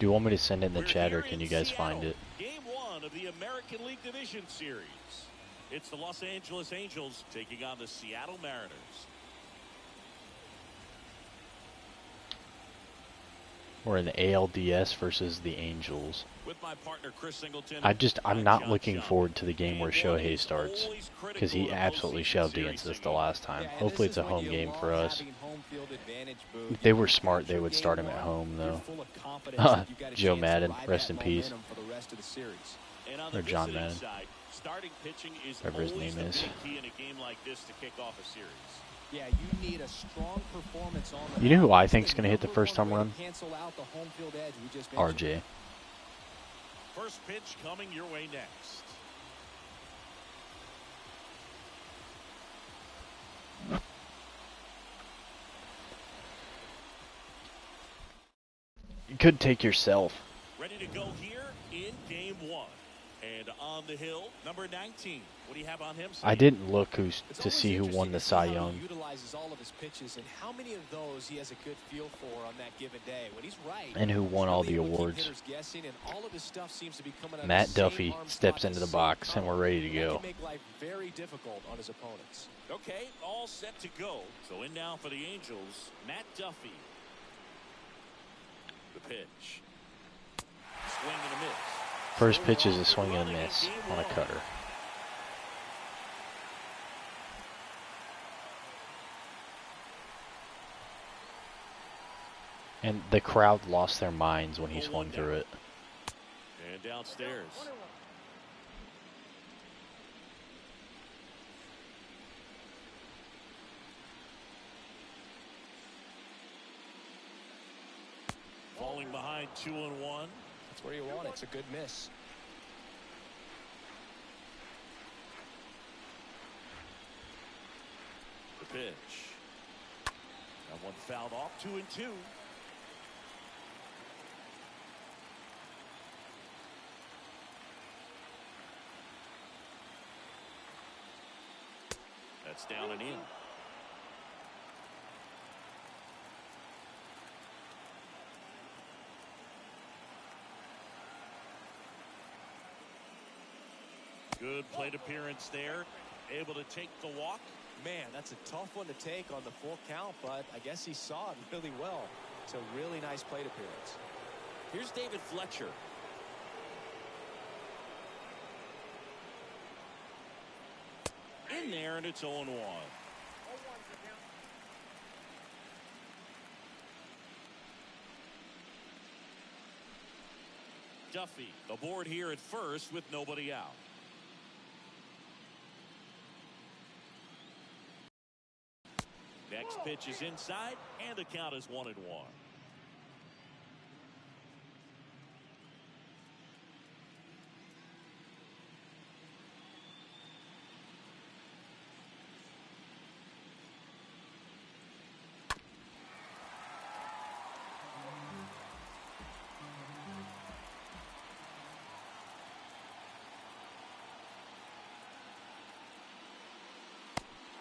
Do you want me to send it in the chat, or can you guys find it? Game 1 of the American League Division Series. It's the Los Angeles Angels taking on the Seattle Mariners. We're in the ALDS versus the Angels. With my partner Chris Singleton, I'm not looking forward to the game where Shohei starts, because he absolutely shoved against us the last time. Hopefully it's a home game for us. If they were smart, they would start him at home, though. Joe Madden, rest in peace. Or John Madden. Whatever his name is. Yeah, you need a strong performance on the. You know who I think is going to hit the first home run? RJ. First pitch coming your way next. You could take yourself. Ready to go here in game 1. And on the hill, number 19. What do you have on him? I didn't look to see who won the Cy Young. Utilizes all of his pitches and how many of those he has a good feel for on that given day. When he's right, and who won all the awards. Matt Duffy steps into the box, and we're ready to go. Make life very difficult on his opponents. Okay, all set to go. So in now for the Angels, Matt Duffy. The pitch. Swing and a miss. First pitch is a swing and a miss on a cutter. And the crowd lost their minds when he swung through it. And downstairs. Falling behind 2-1. That's where you want it. It's a good miss. The pitch. That one fouled off. 2-2. That's down and in. Good plate appearance there. Able to take the walk. Man, that's a tough one to take on the full count, but I guess he saw it really well. It's a really nice plate appearance. Here's David Fletcher. In there, and it's 0-1. Duffy aboard here at first with nobody out. Next pitch is inside, and the count is 1-1.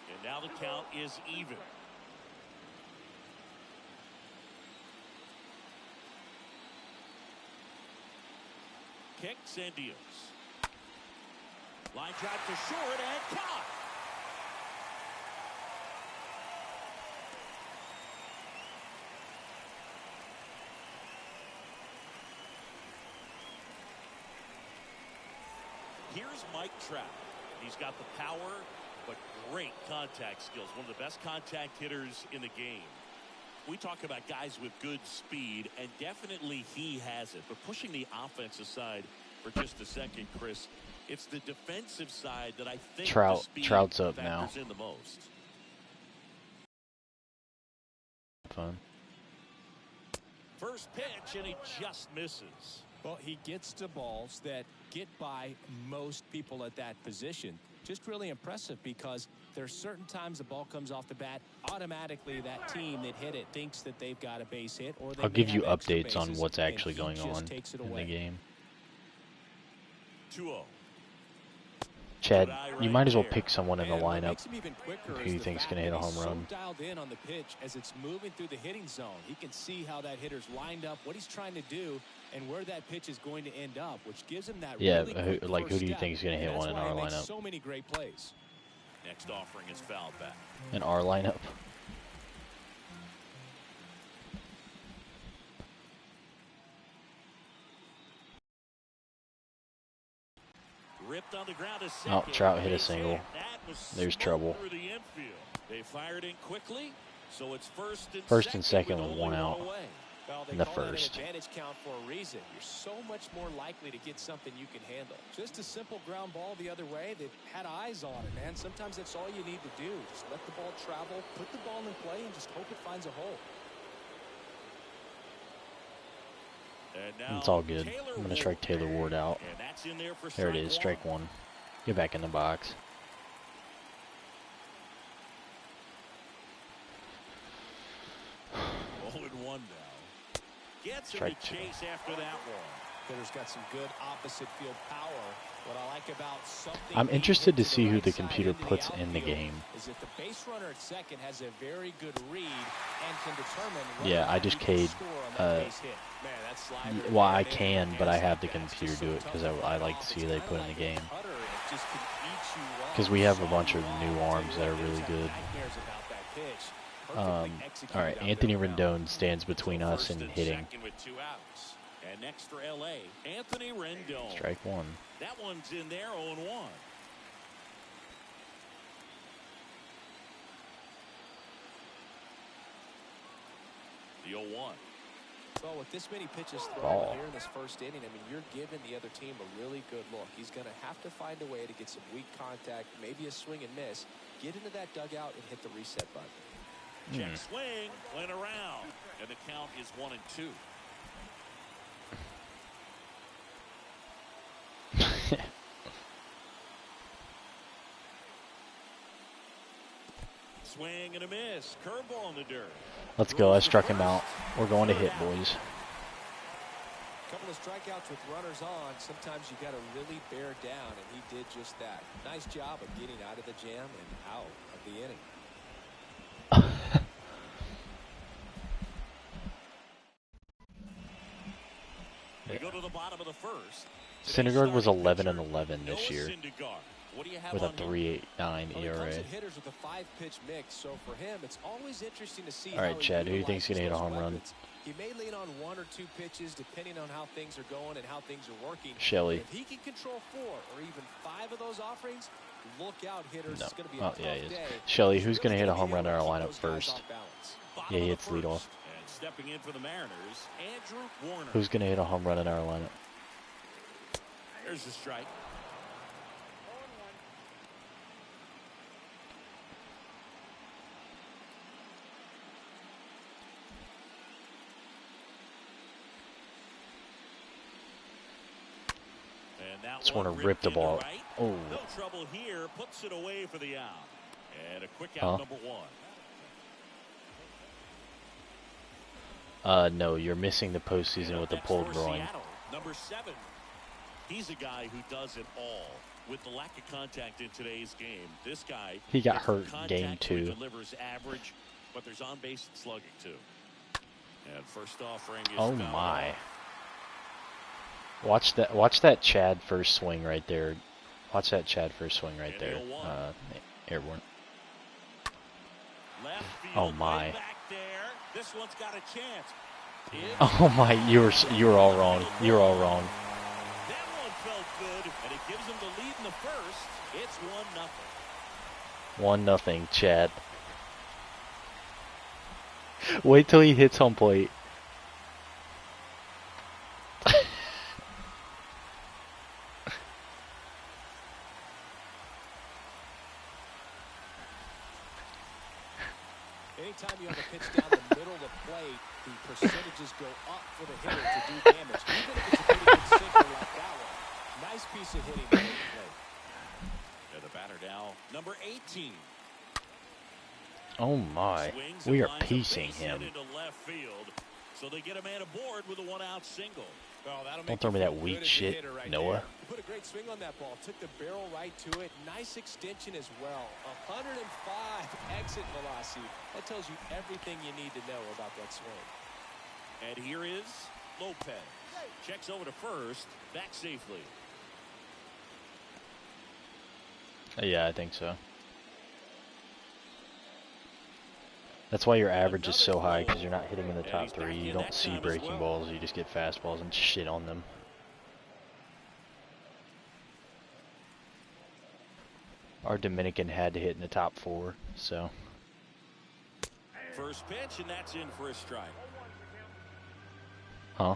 And now the count is even. Kicks and deals. Line drive to short and caught. Here's Mike Trout. He's got the power, but great contact skills. One of the best contact hitters in the game. We talk about guys with good speed, and definitely he has it. But pushing the offense aside for just a second, Chris, it's the defensive side that I think Trout's up now. In the most. Fun. First pitch, and he just misses. Well, he gets to balls that get by most people at that position. Just really impressive because there's certain times the ball comes off the bat, automatically that team that hit it thinks that they've got a base hit. Or I'll give you updates on what's actually going on in the game. 2-0. Chad, Eye you right might as well there. pick someone in the And what lineup makes him even quicker who is you the think's fact going to hit that a home he's run. so dialed in on the pitch as it's moving through the hitting zone. He can see how that hitter's lined up, what he's trying to do, and where that pitch is going to end up, which gives him that Yeah, really quick like who first do you step. think is going to hit And one in that's why our he makes lineup? so many great plays. Next offering is fouled back. In our lineup? Ripped on the ground to Oh, second. Trout hit a Base single. hit. That was There's smoked trouble. through the infield. They fired in quickly, so it's First and second with only one out. away. Well, they In the call that an first. advantage count for a reason. You're so much more likely to get something you can handle. Just a simple ground ball the other way. They've had eyes on it, man. Sometimes that's all you need to do. Just let the ball travel, put the ball in play, and just hope it finds a hole. And now It's all good. Taylor I'm going to Ward. strike Taylor Ward out. And that's in there for There it is, strike one. Get back in the box. Oh, and one now. Gets him Strike to two. chase after that one. Hitter's got some good opposite field power. What I like about something I'm being interested hit to see who right the side computer into puts in the outfield game. is that the base runner at second has a very good read and can determine whether Yeah, or I not just he can K'd, score on that base hit. Man, that slider Well, I right in can, there. but I Hands have the like that. It's computer just so do it tough because to I fight like to off. see It's who they kinda put in the like a game. cutter. It just can eat you up. Because we have a Saw bunch of you new off. arms that are really good. Nightmares about that pitch. Perfectly executed All right, out Anthony there Rendon stands between us First and and hitting. second with 2 outs. And next for LA, Anthony Rendon. Strike one. That one's in there, 0-1. The 0-1. Well, with this many pitches thrown Ball. here in this first inning, I mean, you're giving the other team a really good look. He's going to have to find a way to get some weak contact, maybe a swing and miss, get into that dugout and hit the reset button. Check swing, went around, and the count is 1-2. Swing and a miss. Curveball in the dirt. Let's go. I struck him out. We're going to hit, boys. A couple of strikeouts with runners on. Sometimes you got to really bear down, and he did just that. Nice job of getting out of the jam and out of the inning. We go to the bottom of the first. Syndergaard was 11 and 11 this Noah year Syndergaard. What do you have with a on him? 3.89 Well, he ERA. comes at hitters with a 5-pitch mix, so for him, it's always interesting to see All right, how Chad, who do you utilizes think's gonna hit a those home run? weapons. He may lean on 1 or 2 pitches depending on how things are going and how things are working. Shelley. If he can control 4 or even 5 of those offerings, look out, hitters. No. It's going to be a Oh, tough yeah, he is. day. Shelley, He's who's really gonna hit a be home run in able our to lineup keep those guys first? off balance. Bottom Yeah, he of hits the leadoff. first. And stepping in for the Mariners, Andrew Warner. Who's gonna hit a home run in our lineup? There's the strike. And that Just one want to ripped rip the into ball. right. Oh, No trouble here. Puts it away for the out. And a quick out, number 1. no, you're missing the postseason with the Next pulled for groin. Seattle, number 7. He's a guy who does it all. With the lack of contact in today's game, this guy He got gets hurt contact game when 2. he delivers average, but there's on base and slugging too. And first offering is Oh fouled my! off. Watch that Chad first swing right there. Watch that Chad first swing right And there. 0-1. Airborne. Left field, Oh my! way back there. This one's got a chance. Oh my! You were all wrong. You were all wrong. That one felt good, and it gives him the lead in the first. It's 1-0. 1-0, Chad. Wait till he hits home plate. Anytime you have a pitch down the middle of the plate, the percentages go up for the hitter to do damage, even if it's a pretty good sinker like that one. Nice piece of hitting there at the plate. And the batter now, number 18. Oh my! Swings We and are lines a piecing base him. hit into left field, so they get a man aboard with a 1-out single. Well, that'll Don't make throw you me feel that good weak as a shit, hitter right Noah. there. You put a great great swing on that ball. Took the barrel right to it. Nice extension as well. 105 exit velocity. That tells you everything you need to know about that swing. And here is Lopez. Checks over to first. Back safely. Yeah, I think so. That's why your average is so high, because you're not hitting in the top 3. You don't see breaking balls. You just get fastballs and shit on them. Our Dominican had to hit in the top 4, so. First pitch, and that's in for a strike. Huh?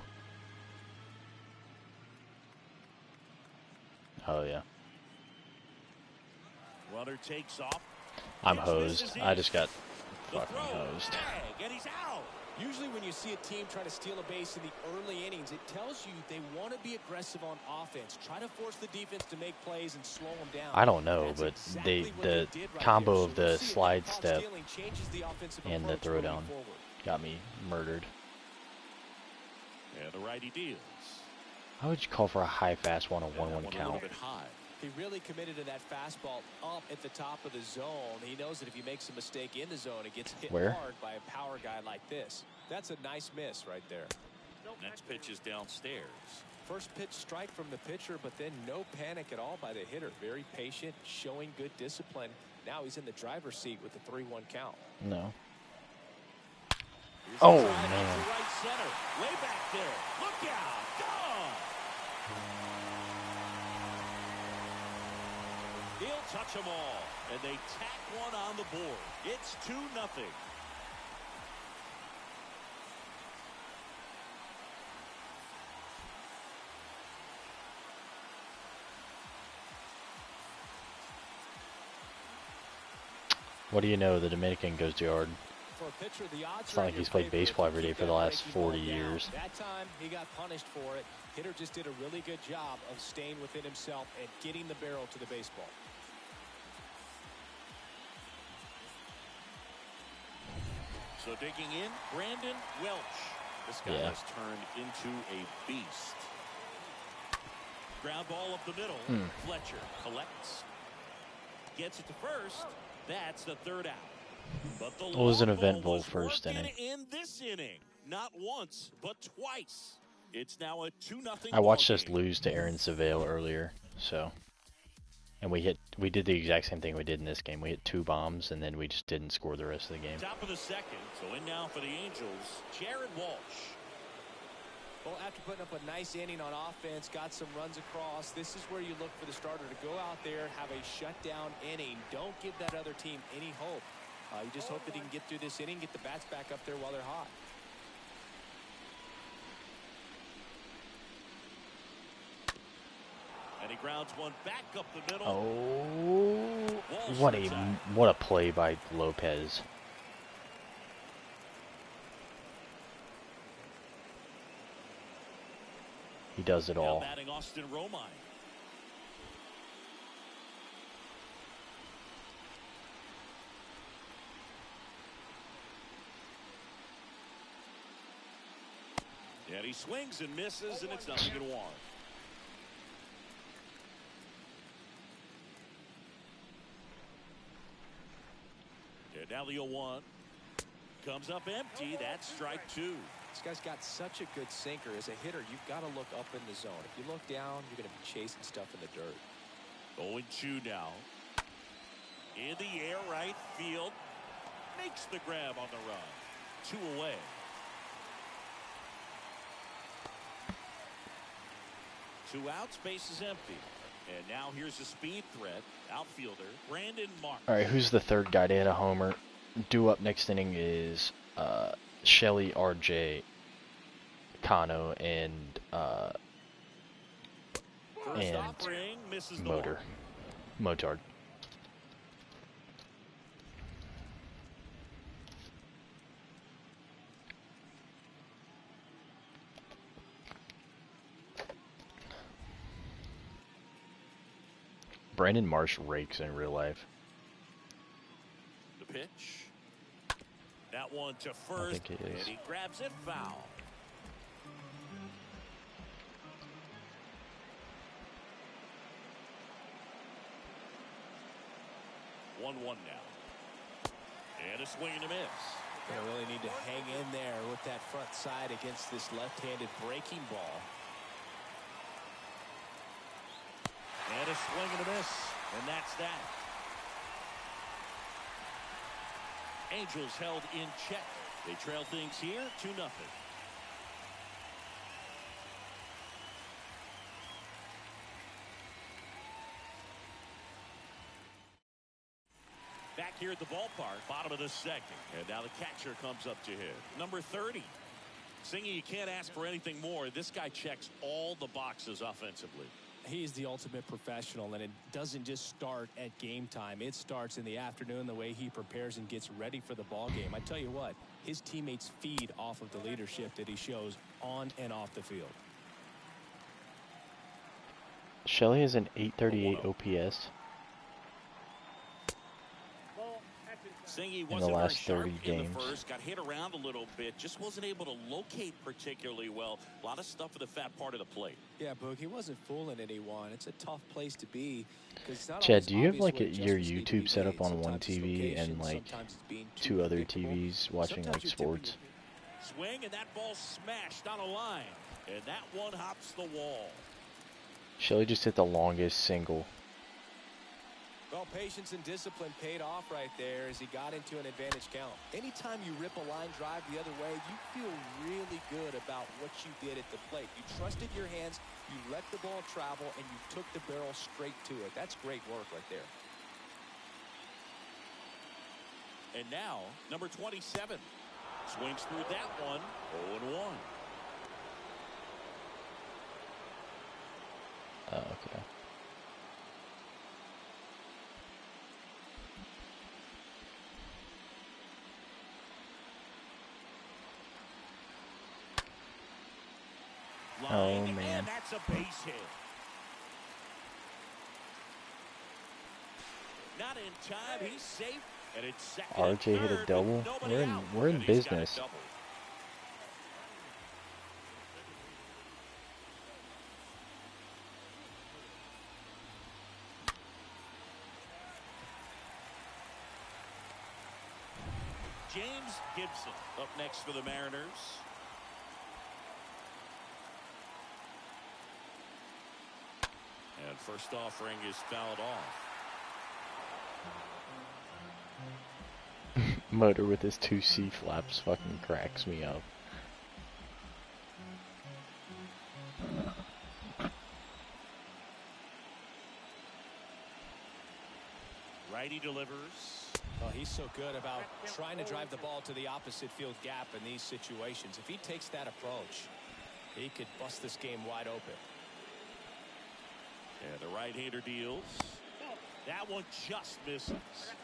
Oh, yeah. Runner takes off. I'm hosed. I just got fucking hosed. And he's out. Usually when you see a team try to steal a base in the early innings, it tells you they want to be aggressive on offense. Try to force the defense to make plays and slow them down. I don't know, but the combo of the slide step and the throwdown got me murdered. And the righty deals. How would you call for a high fast one, a 1-1 count? He really committed to that fastball up at the top of the zone. He knows that if he makes a mistake in the zone, it gets hit hard by a power guy like this. That's a nice miss right there. Next pitch is downstairs. First pitch strike from the pitcher, but then no panic at all by the hitter. Very patient, showing good discipline. Now he's in the driver's seat with the 3-1 count. No. Here's oh, man. Right center. Way back there. Look out. Gone. He'll touch them all, and they tack one on the board. It's 2-0. What do you know? The Dominican goes yard. For a pitcher, the odds it's not like he's played baseball every day for the last 40 years. That time, he got punished for it. Hitter just did a really good job of staying within himself and getting the barrel to the baseball. So digging in, Brandon Welch. This guy has turned into a beast. Ground ball up the middle. Fletcher collects. Gets it to first. That's the third out. But the it was an eventful first inning. In this inning, not once, but twice. It's now a 2-0. I watched us lose to Aaron Savale earlier, so. And we did the exact same thing we did in this game. We hit 2 bombs, and then we just didn't score the rest of the game. Top of the second, so in now for the Angels, Jared Walsh. Well, after putting up a nice inning on offense, got some runs across, this is where you look for the starter to go out there, have a shutdown inning. Don't give that other team any hope. You just hope that he can get through this inning, get the bats back up there while they're hot. And he grounds one back up the middle. Oh, what a play by Lopez. He does it all. Now batting Austin Romine. And he swings and misses, and it's 0-1. And now the 0-1 comes up empty. That's strike 2. This guy's got such a good sinker. As a hitter, you've got to look up in the zone. If you look down, you're going to be chasing stuff in the dirt. 0-2 now. In the air, right field. Makes the grab on the run. 2 away. Two outs, base is empty. And now here's a speed threat. Outfielder, Brandon Mark. All right, who's the third guy to hit a homer? Due up next inning is Shelly, RJ, Kano, and Motard. Brandon Marsh rakes in real life. The pitch. That one to first, and he grabs it foul. 1-1 now. And a swing and a miss. They really need to hang in there with that front side against this left-handed breaking ball. And a swing and a miss. And that's that. Angels held in check. They trail things here 2-0. Back here at the ballpark, bottom of the second. And now the catcher comes up to hit. Number 30. Singy, you can't ask for anything more. This guy checks all the boxes offensively. He's the ultimate professional, and it doesn't just start at game time. It starts in the afternoon, the way he prepares and gets ready for the ball game. I tell you what, his teammates feed off of the leadership that he shows on and off the field. Shelley has an 838 OPS. Singy in the last 30 in games. The first, got hit around a little bit, just wasn't able to locate particularly well. A lot of stuff for the fat part of the plate. Yeah, Boog, he wasn't fooling anyone. It's a tough place to be. Chad, do you have like your YouTube set up on one TV and like 2 other TVs watching like sports? Swing, and that ball smashed on a line, and that one hops the wall. Shelley just hit the longest single. Well, patience and discipline paid off right there as he got into an advantage count. Anytime you rip a line drive the other way, you feel really good about what you did at the plate. You trusted your hands, you let the ball travel, and you took the barrel straight to it. That's great work right there. And now, number 27. Swings through that one, 0-1. Oh, okay. Oh, man. And that's a base hit. Not in time. He's safe. And it's second. RJ hit a double. We're in business. James Gibson up next for the Mariners. And first offering is fouled off. Motor with his 2 C flaps fucking cracks me up. Righty delivers. Oh, he's so good about trying to drive the ball to the opposite field gap in these situations. If he takes that approach, he could bust this game wide open. And the right-hander deals. That one just misses.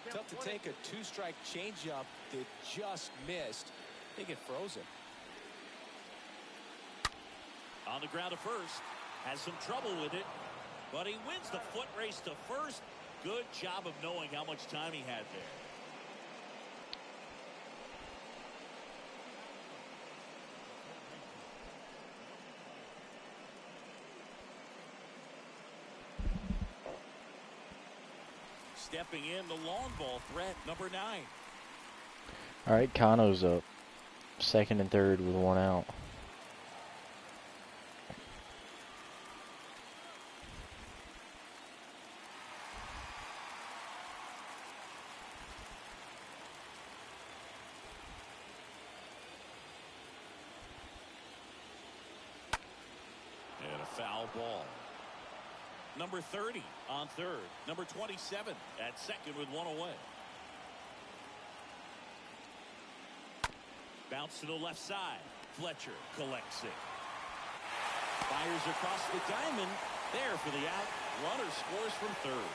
Tough to take a 2-strike changeup that just missed. They get frozen. On the ground to first. Has some trouble with it. But he wins the foot race to first. Good job of knowing how much time he had there. Stepping in, the long ball threat, number 9. All right, Kano's up. 2nd and 3rd with 1 out. And a foul ball. Number 30 on 3rd. Number 27 at 2nd with 1 away. Bounce to the left side. Fletcher collects it. Fires across the diamond. There for the out. Runner scores from 3rd.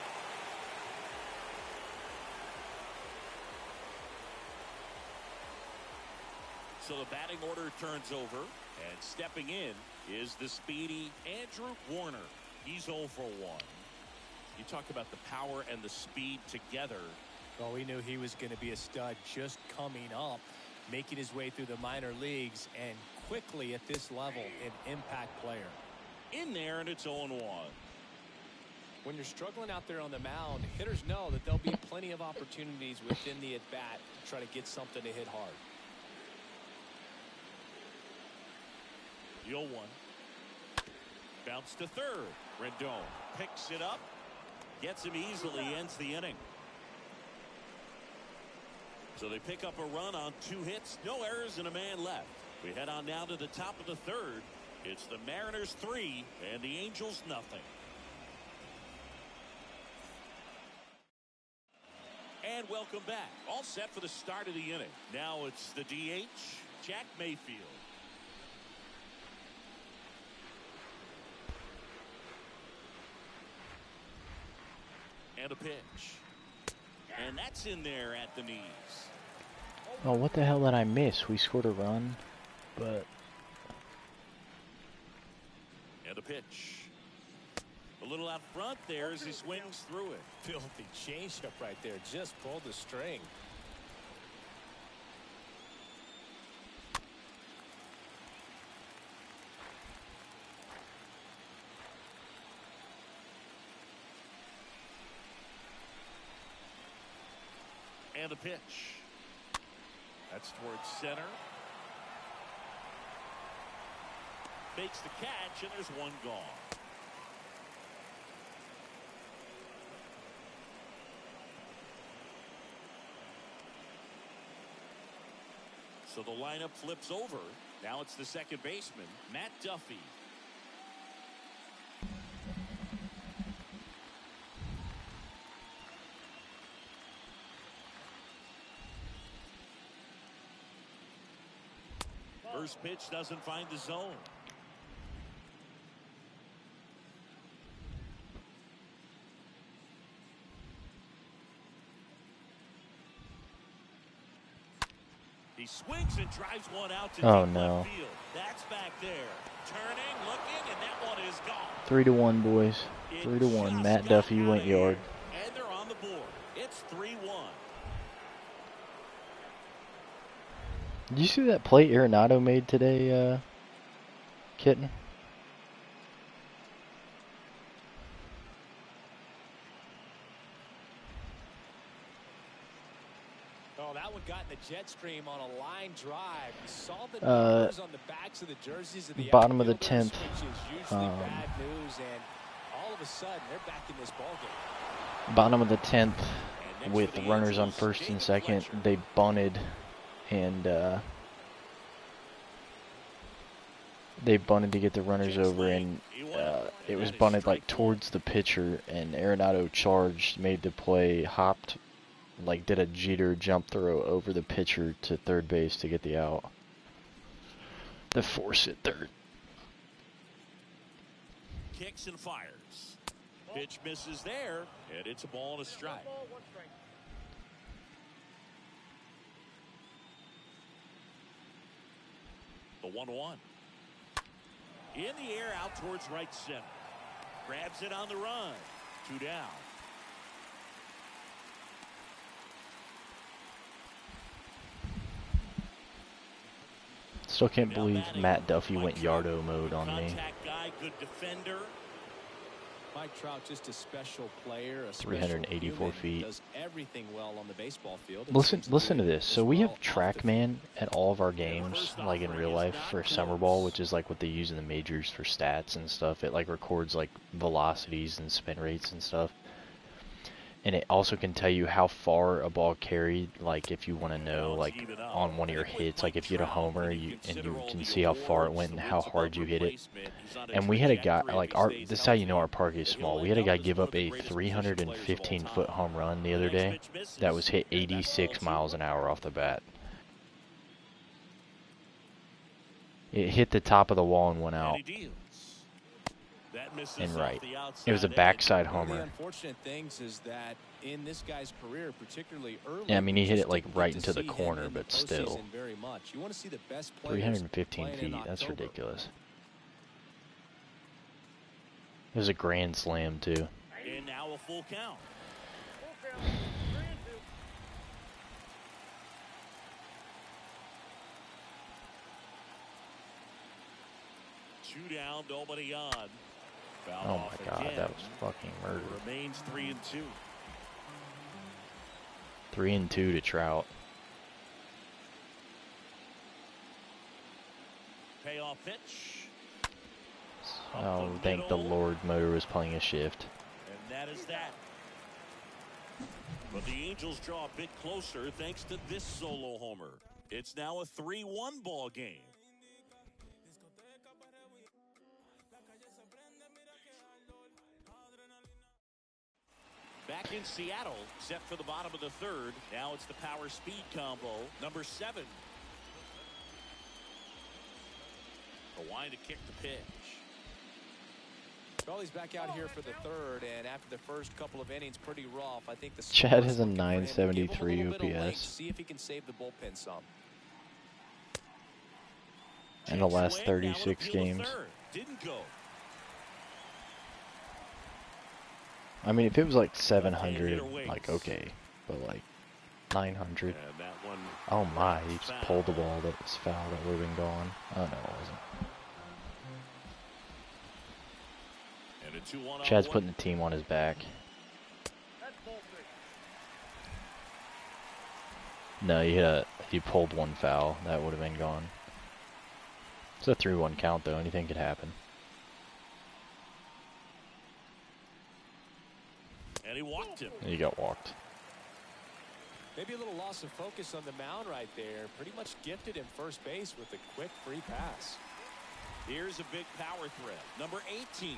So the batting order turns over. And stepping in is the speedy Andrew Warner. He's 0 for 1. You talk about the power and the speed together. Well, we knew he was going to be a stud just coming up, making his way through the minor leagues, and quickly at this level, an impact player. In there, and it's 0-1. When you're struggling out there on the mound, hitters know that there'll be plenty of opportunities within the at-bat to try to get something to hit hard. The 0-1. Bounce to third. Rendon picks it up. Gets him easily. Ends the inning. So they pick up a run on 2 hits. No errors and a man left. We head on now to the top of the third. It's the Mariners 3 and the Angels nothing. And welcome back. All set for the start of the inning. Now it's the DH, Jack Mayfield. And a pitch. And that's in there at the knees. Oh, what the hell did I miss? We scored a run, but... And a pitch. A little out front there as he swings through it. Filthy changeup right there. Just pulled the string. And a pitch. That's towards center. Fakes the catch, and there's one gone. So the lineup flips over. Now it's the second baseman, Matt Duffy. First pitch doesn't find the zone. He swings and drives one out to deep left field. That's back there. Turning, looking, and that one is gone. 3-1, boys. 3-1. Matt Duffy went yard. And they're on the board. It's 3-1. Did you see that play Arenado made today, Kitten? Oh, that one got in the jet stream on a line drive. You saw the numbers on the backs of the jerseys of the bottom of the 10th. Which is usually bad news, and all of a sudden they're back in this ballgame. Bottom of the 10th, with runners on first and second, they bunted, and they bunted to get the runners over, and it was bunted like towards the pitcher, and Arenado charged, made the play, hopped, like did a Jeter jump throw over the pitcher to third base to get the out. The force at third. Kicks and fires. Pitch misses there, and it's a ball and a strike. The 1-1. In the air out towards right center. Grabs it on the run. 2 down. Still can't believe Matt Duffy went yardo mode on me. Guy, good defender. Mike Trout, just a special player, a 384 feet. Does everything well on the baseball field. Listen to this. So we have TrackMan at all of our games, like in real life, for summer ball, which is like what they use in the majors for stats and stuff. It like records like velocities and spin rates and stuff. And it also can tell you how far a ball carried, like if you want to know, like on one of your hits, like if you hit a homer, you can see how far it went and how hard you hit it. And we had a guy, like this is how you know our park is small. We had a guy give up a 315-foot home run the other day that was hit 86 miles an hour off the bat. It hit the top of the wall and went out. And right. It was a backside homer. The unfortunate things is that in this guy's career, particularly early, yeah, I mean, he hit it like right into the corner, but still. Very much. You want to see the best 315 feet, that's ridiculous. It was a grand slam, too. And now a full count. 2 down, nobody on. Fouled Oh off my God, again. that was fucking murder. Remains 3-2. 3-2 to Trout. Payoff pitch. Oh, thank the Lord Motor was playing a shift. And that is that. But the Angels draw a bit closer thanks to this solo homer. It's now a 3-1 ball game. Back in Seattle, set for the bottom of the third. Now it's the power speed combo. Number 7. A wind to kick the pitch. Well, he's back out here for the third, and after the first couple of innings, pretty rough. I think the Chad has a 973 OPS. See if he can save the bullpen some. In the last 36 games. Didn't go. I mean, if it was like 700, like, okay. But like 900. And that one, oh my, he just pulled the ball that was foul that would have been gone. Oh no, it wasn't. And a 2-1 Chad's putting the team on his back. No, if you pulled one foul, that would have been gone. It's a 3-1 count though, anything could happen. And he walked him. And he got walked. Maybe a little loss of focus on the mound right there. Pretty much gifted him first base with a quick free pass. Here's a big power threat. Number 18.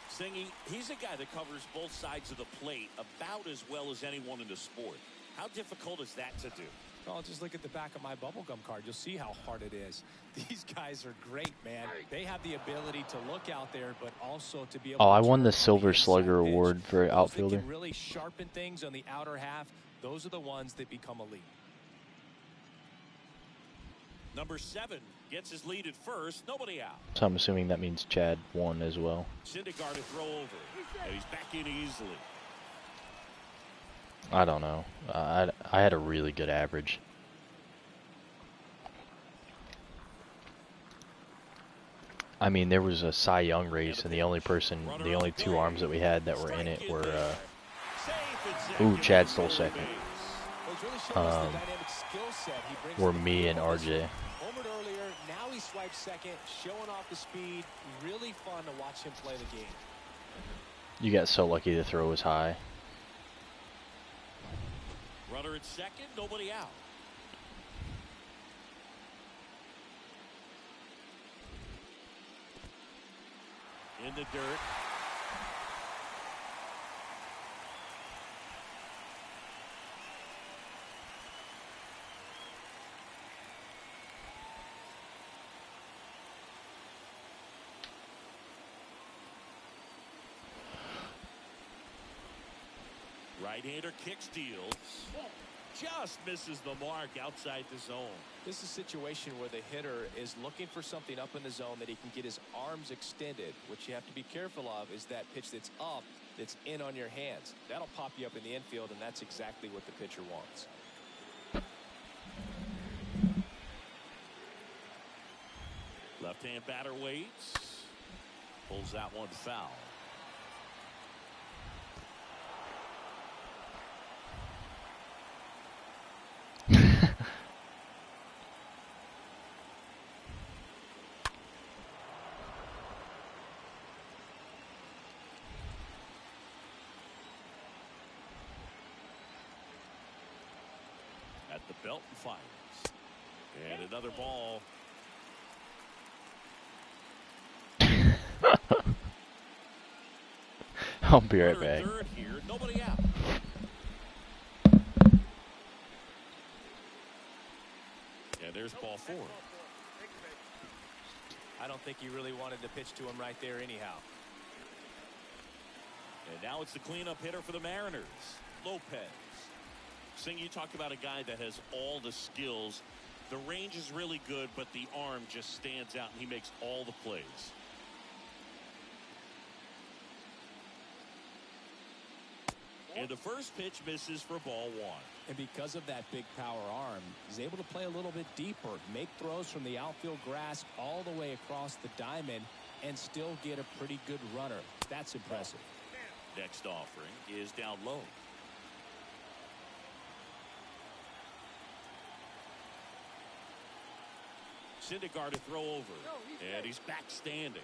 Singy, he's a guy that covers both sides of the plate about as well as anyone in the sport. How difficult is that to do? Well, just look at the back of my bubblegum card. You'll see how hard it is. These guys are great, man. They have the ability to look out there, but also to be able Oh, to I won the turn Silver inside Slugger pitch. award for Those that outfielder. can really sharpen things on the outer half. Those are the ones that become elite. Number 7 gets his lead at first. Nobody out. So I'm assuming that means Chad won as well. Syndergaard to throw over. And he's back in easily. I don't know. I had a really good average. I mean, there was a Cy Young race, and the only two arms that we had that were in it were, ooh, Chad stole second. Were me and RJ. Homered earlier, now he swipes second, showing off the speed. Really fun to watch him play the game. You got so lucky the throw was high. Runner at second, nobody out. In the dirt. Right-hander kick steals. Just misses the mark outside the zone. This is a situation where the hitter is looking for something up in the zone that he can get his arms extended. What you have to be careful of is that pitch that's up, that's in on your hands. That'll pop you up in the infield, and that's exactly what the pitcher wants. Left-hand batter waits. Pulls that one foul. At the belt and fires. And another ball. I'll be right back. Third here, nobody out. And there's ball 4. I don't think he really wanted to pitch to him right there anyhow. And now it's the cleanup hitter for the Mariners, Lopez. Sing, you talked about a guy that has all the skills. The range is really good, but the arm just stands out, and he makes all the plays. And the first pitch misses for ball 1. And because of that big power arm, he's able to play a little bit deeper, make throws from the outfield grass all the way across the diamond, and still get a pretty good runner. That's impressive. Next offering is down low. Syndergaard to throw over. And he's back standing.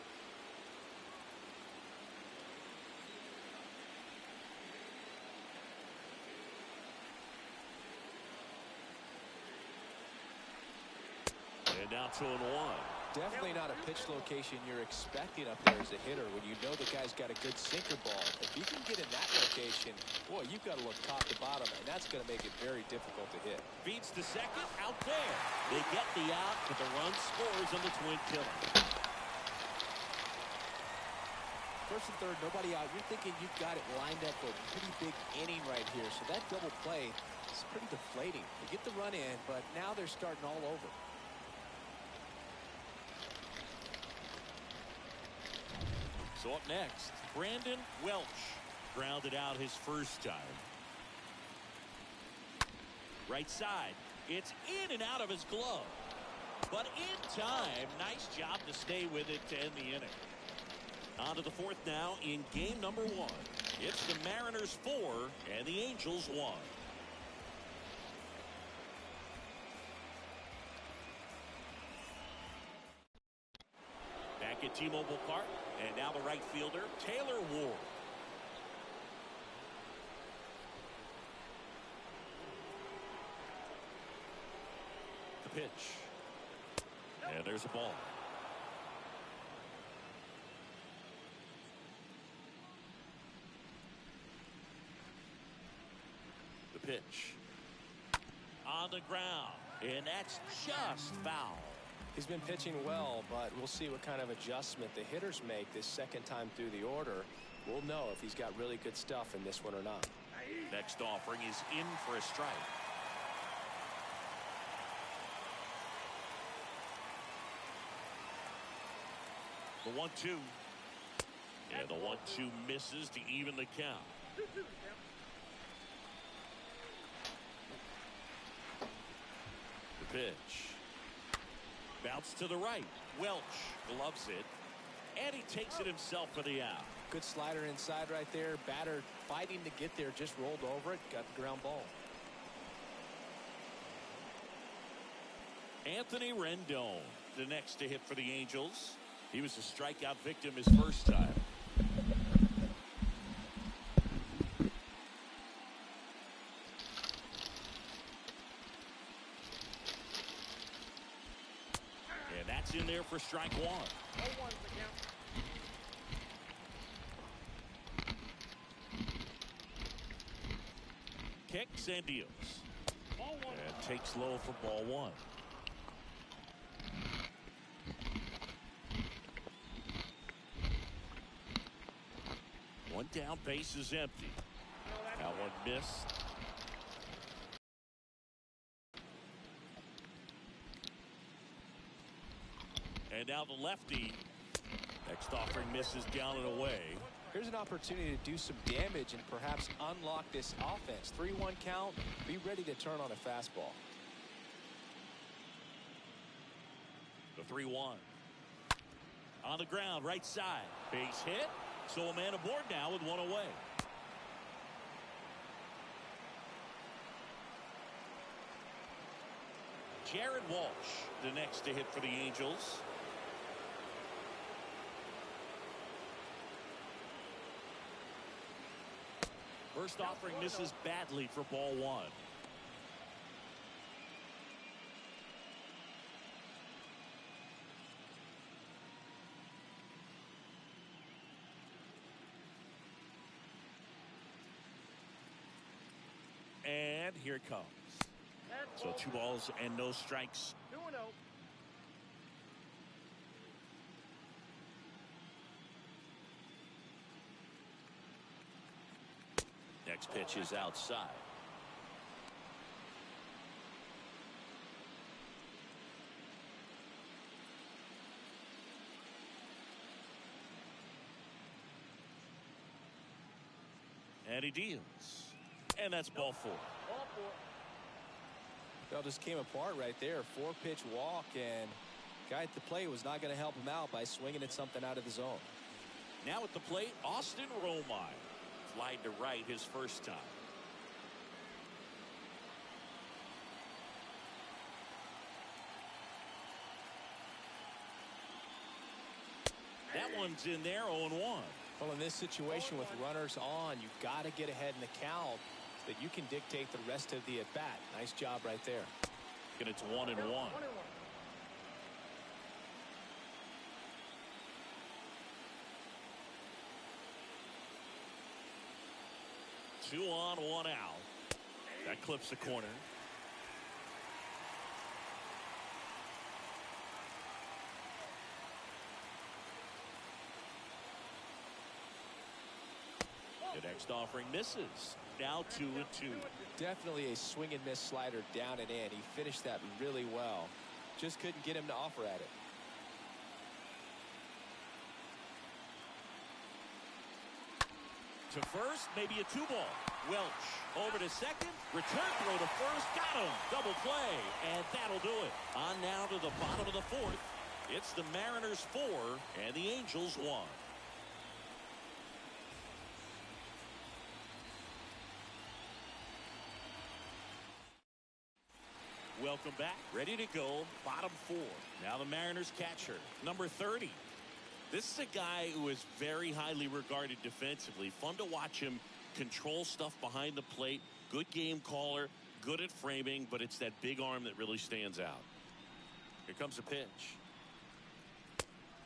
And now 2-1. Definitely not a pitch location you're expecting up there as a hitter when you know the guy's got a good sinker ball. If you can get in that location, boy, you've got to look top to bottom, and that's going to make it very difficult to hit. Beats to second, out there. They get the out, but the run scores on the twin killer. First and third, nobody out. You're thinking you've got it lined up for a pretty big inning right here. So that double play is pretty deflating. They get the run in, but now they're starting all over. So up next, Brandon Welch grounded out his first time. Right side, it's in and out of his glove, but in time. Nice job to stay with it to end the inning. On to the fourth now in game number 1. It's the Mariners 4 and the Angels 1. Back at T-Mobile Park. And now the right fielder, Taylor Ward. The pitch. And there's a ball. The pitch. On the ground. And that's just foul. He's been pitching well, but we'll see what kind of adjustment the hitters make this second time through the order. We'll know if he's got really good stuff in this one or not. Next offering is in for a strike. The 1-2. And the 1-2 misses to even the count. The pitch. Bounce to the right. Welch gloves it. And he takes it himself for the out. Good slider inside right there. Batter fighting to get there. Just rolled over it. Got the ground ball. Anthony Rendon, the next to hit for the Angels. He was a strikeout victim his first time. And that's in there for strike 1. Kicks and deals. And takes low for ball 1. One down, base is empty. That one missed. And now the lefty. Next offering misses down and away. Here's an opportunity to do some damage and perhaps unlock this offense. 3-1 count. Be ready to turn on a fastball. The 3-1. On the ground, right side. Base hit. So a man aboard now with one away. Jared Walsh, the next to hit for the Angels. First offering misses badly for ball 1. And here it comes. So 2 balls and no strikes. 2-0. Next pitch is outside. And he deals. And that's ball 4. Ball 4. Well, just came apart right there. 4-pitch walk, and Guy at the plate was not going to help him out by swinging at something out of the zone. Now at the plate, Austin Romine. Flied to right his first time. That one's in there, 0-1. Well, in this situation with runners on, you've got to get ahead in the count so that you can dictate the rest of the at-bat. Nice job right there. And it's 1-1. 2 on, 1 out. That clips the corner. The next offering misses. Now 2-2. Definitely a swing and miss slider down and in. He finished that really well. Just couldn't get him to offer at it. To first, maybe a 2-ball. Welch over to second. Return throw to first. Got him. Double play. And that'll do it. On now to the bottom of the fourth. It's the Mariners 4 and the Angels 1. Welcome back. Ready to go. Bottom 4. Now the Mariners catcher, number 30. This is a guy who is very highly regarded defensively. Fun to watch him control stuff behind the plate. Good game caller. Good at framing. But it's that big arm that really stands out. Here comes a pitch.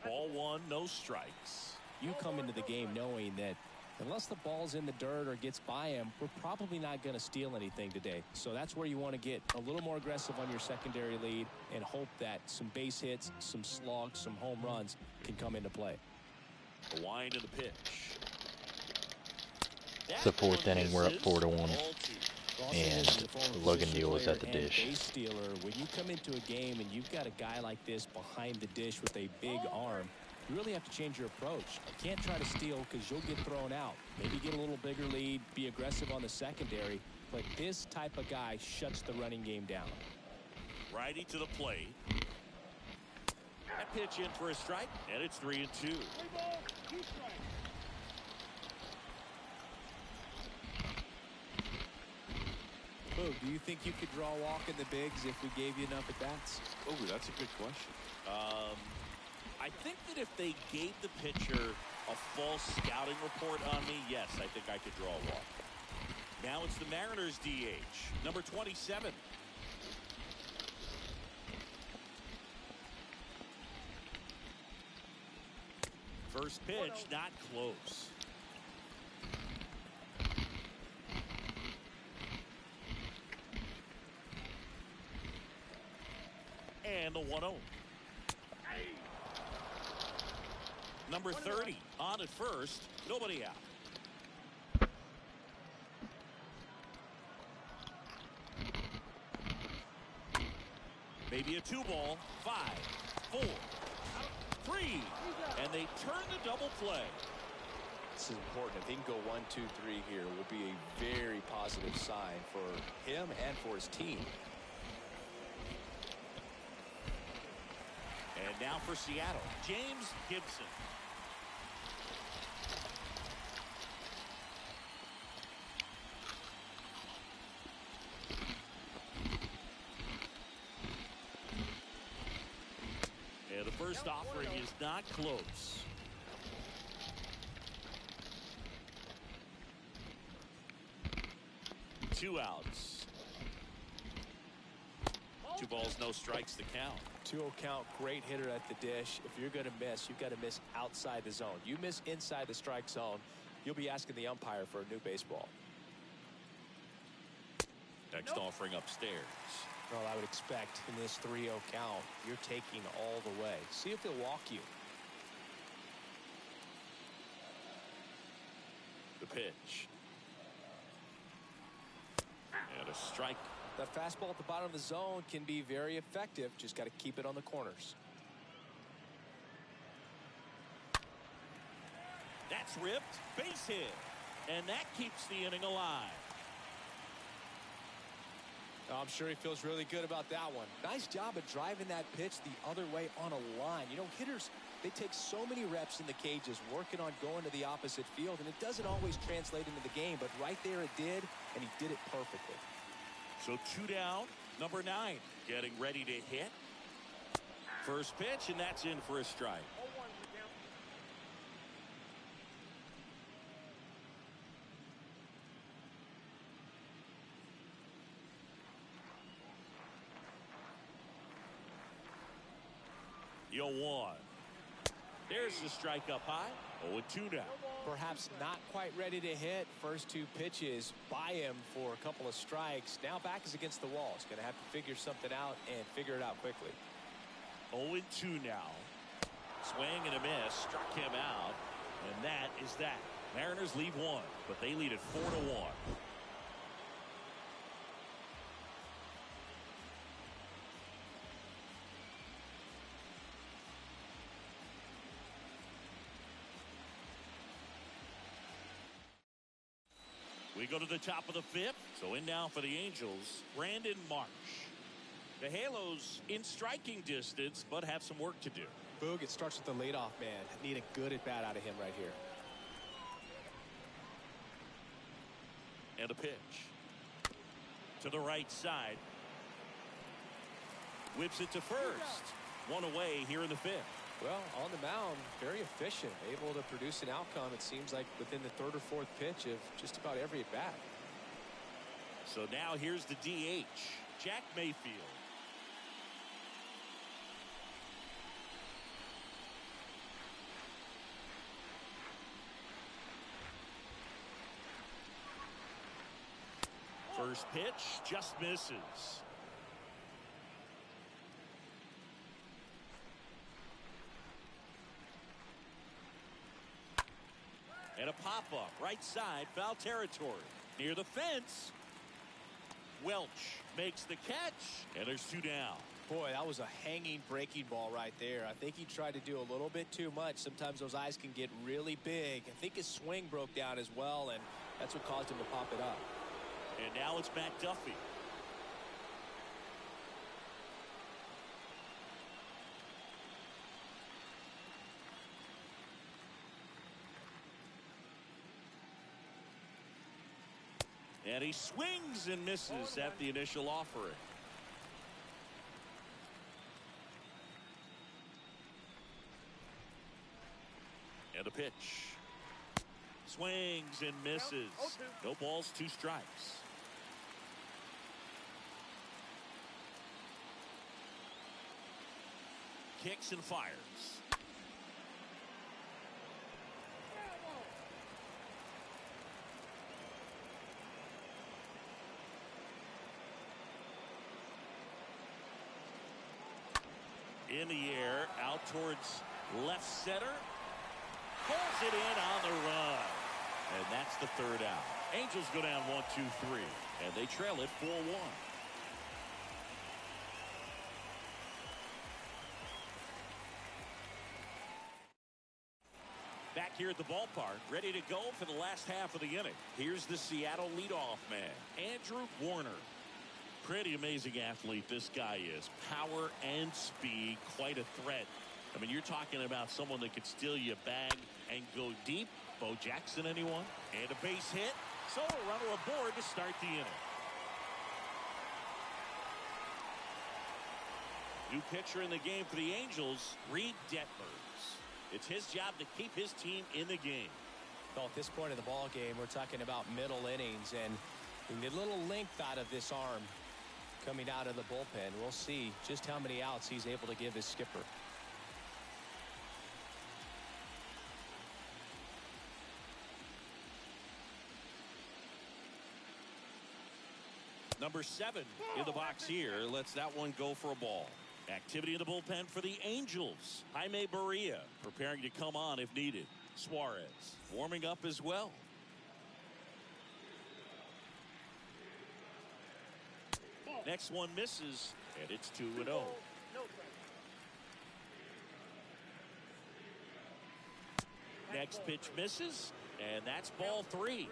Ball 1, no strikes. You come into the game knowing that unless the ball's in the dirt or gets by him, we're probably not going to steal anything today. So that's where you want to get a little more aggressive on your secondary lead and hope that some base hits, some slugs, some home runs can come into play. The wind of the pitch. It's the fourth inning. We're up 4-1. And Logan Neal is at the dish. Base stealer, when you come into a game and you've got a guy like this behind the dish with a big arm, you really have to change your approach. You can't try to steal because you'll get thrown out. Maybe get a little bigger lead, be aggressive on the secondary, but this type of guy shuts the running game down. Righty to the plate. That pitch in for a strike, and it's 3-2. Boo, do you think you could draw a walk in the bigs if we gave you enough at bats? Oh, that's a good question. I think that if they gave the pitcher a false scouting report on me, yes, I think I could draw a walk. Now it's the Mariners DH, number 27. First pitch, not close. And the 1-0. Number 30 on at first, nobody out. Maybe a 2-ball, 5, 4, 3, and they turn the double play. This is important. If he can go 1, 2, 3 here, it will be a very positive sign for him and for his team. And now for Seattle, James Gibson. And the first offering is not close. Two outs. 2 balls, no strikes to count. 2-0 count, great hitter at the dish. If you're going to miss, you've got to miss outside the zone. You miss inside the strike zone, you'll be asking the umpire for a new baseball. Next offering upstairs. Well, I would expect in this 3-0 count, you're taking all the way. See if he'll walk you. The pitch. And a strike. That fastball at the bottom of the zone can be very effective. Just got to keep it on the corners. That's ripped. Base hit. And that keeps the inning alive. I'm sure he feels really good about that one. Nice job of driving that pitch the other way on a line. You know, hitters, they take so many reps in the cages working on going to the opposite field, and it doesn't always translate into the game, but right there it did, and he did it perfectly. So 2 down, number 9 getting ready to hit. First pitch, and that's in for a strike. 0-1. There's the strike up high. 0-2 now. Perhaps not quite ready to hit. First 2 pitches by him for a couple of strikes. Now back is against the wall. He's going to have to figure something out and figure it out quickly. 0-2 now. Swing and a miss. Struck him out. And that is that. Mariners lead 1, but they lead it 4-1. We go to the top of the 5th. So in now for the Angels, Brandon Marsh. The Halos in striking distance, but have some work to do. Boog, it starts with the leadoff man. Need a good at bat out of him right here. And a pitch. To the right side. Whips it to first. 1 away here in the 5th. Well, on the mound, very efficient, able to produce an outcome, it seems like, within the 3rd or 4th pitch of just about every at bat. So now here's the DH, Jack Mayfield. First pitch just misses. And a pop-up right side, foul territory near the fence. Welch makes the catch, and there's 2 down. Boy, that was a hanging breaking ball right there. I think he tried to do a little bit too much. Sometimes those eyes can get really big. I think his swing broke down as well, and that's what caused him to pop it up. And now it's Matt Duffy. And he swings and misses at the initial offering. And a pitch. Swings and misses. No balls, 2 strikes. Kicks and fires. In the air, out towards left center. Pulls it in on the run. And that's the 3rd out. Angels go down 1-2-3. And they trail it 4-1. Back here at the ballpark, ready to go for the last half of the inning. Here's the Seattle leadoff man, Andrew Warner. Pretty amazing athlete this guy is. Power and speed, quite a threat. I mean, you're talking about someone that could steal you a bag and go deep. Bo Jackson, anyone? And a base hit. So a runner aboard to start the inning. New pitcher in the game for the Angels, Reed Detmers. It's his job to keep his team in the game. Well, at this point of the ball game, we're talking about middle innings, and we get a little length out of this arm coming out of the bullpen. We'll see just how many outs he's able to give his skipper. Number 7 in the box here. Lets that one go for a ball. Activity in the bullpen for the Angels. Jaime Barria preparing to come on if needed. Suarez warming up as well. Next one misses, and it's 2-0. Next pitch misses, and that's ball 3.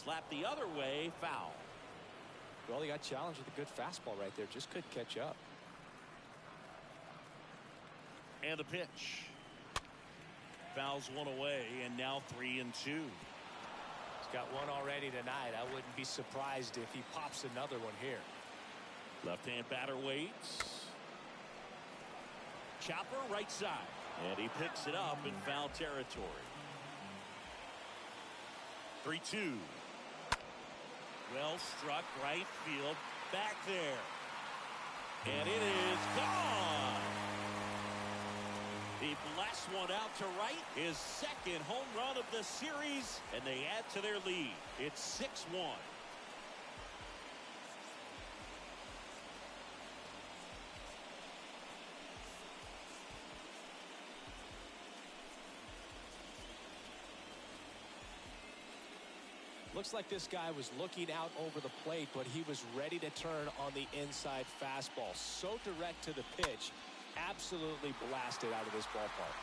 Slap the other way, foul. Well, he got challenged with a good fastball right there. Just couldn't catch up. And the pitch. Fouls one away, and now 3-2. He's got one already tonight. I wouldn't be surprised if he pops another one here. Left-hand batter waits. Chopper right side. And he picks it up in foul territory. 3-2. Well struck right field. Back there. And it is gone. He blasts one out to right. His second home run of the series. And they add to their lead. It's 6-1. Looks like this guy was looking out over the plate, but he was ready to turn on the inside fastball. So direct to the pitch. Absolutely blasted out of this ballpark.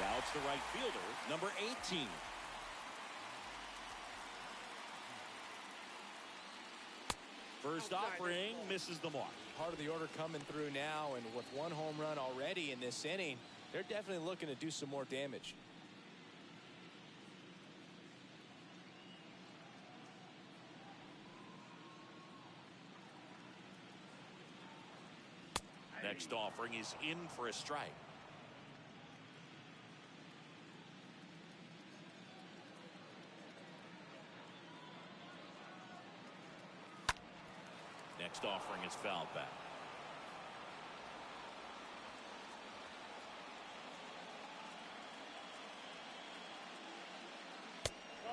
Now it's the right fielder, number 18. First offering misses the mark. Part of the order coming through now, and with one home run already in this inning, they're definitely looking to do some more damage. Next offering is in for a strike. Next offering is fouled back.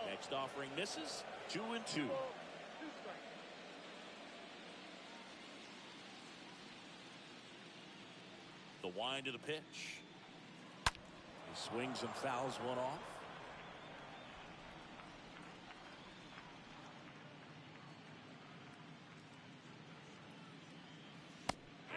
Next offering misses. 2-2. The wind to the pitch. He swings and fouls one off.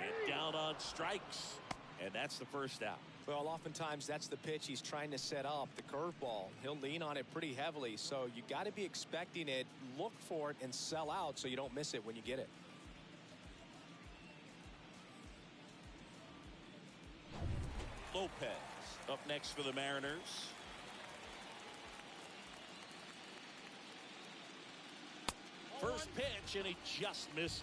And down on strikes. And that's the first out. Well, oftentimes that's the pitch he's trying to set up, the curveball. He'll lean on it pretty heavily, so you got to be expecting it, look for it, and sell out so you don't miss it when you get it. Lopez up next for the Mariners. First pitch, and he just misses.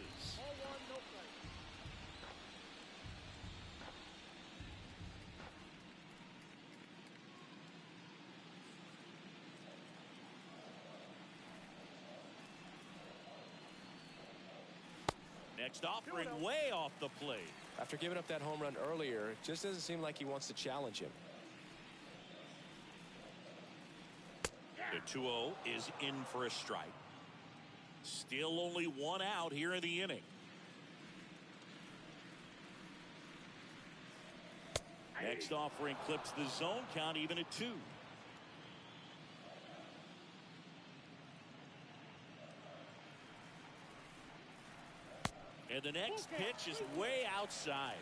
Next offering way off the plate. After giving up that home run earlier, it just doesn't seem like he wants to challenge him. The 2-0 is in for a strike. Still only one out here in the inning. Next offering clips the zone count even at 2. And the next pitch is way outside.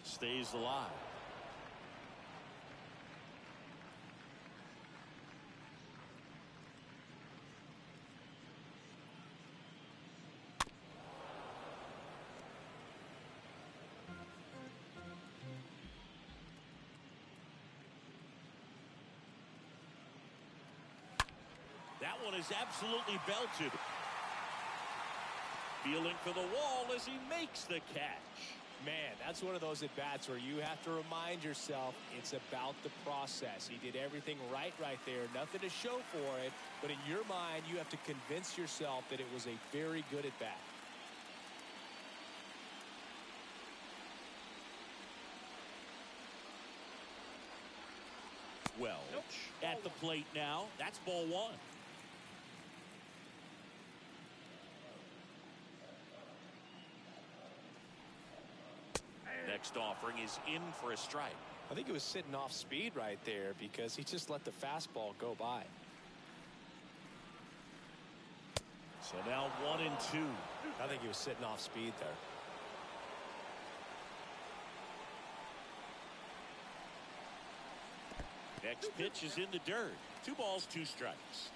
Stays alive. That one is absolutely belted. Feeling for the wall as he makes the catch. Man, that's one of those at-bats where you have to remind yourself it's about the process. He did everything right there. Nothing to show for it. But in your mind, you have to convince yourself that it was a very good at-bat. Welch at the plate now. That's ball 1. Next offering is in for a strike. I think he was sitting off speed right there because he just let the fastball go by. So now 1-2. I think he was sitting off speed there. Next pitch is in the dirt. 2 balls, 2 strikes.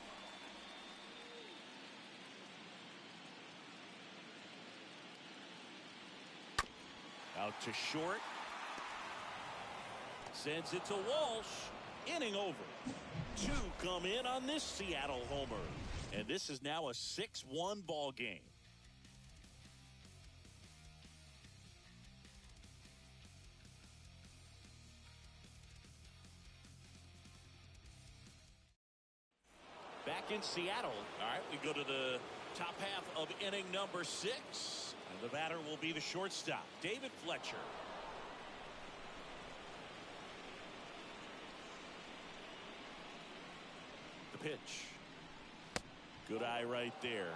Out to short. Sends it to Walsh. Inning over. 2 come in on this Seattle homer. And this is now a 6-1 ball game. Back in Seattle. All right, we go to the top half of inning number 6. And the batter will be the shortstop, David Fletcher. The pitch. Good eye right there.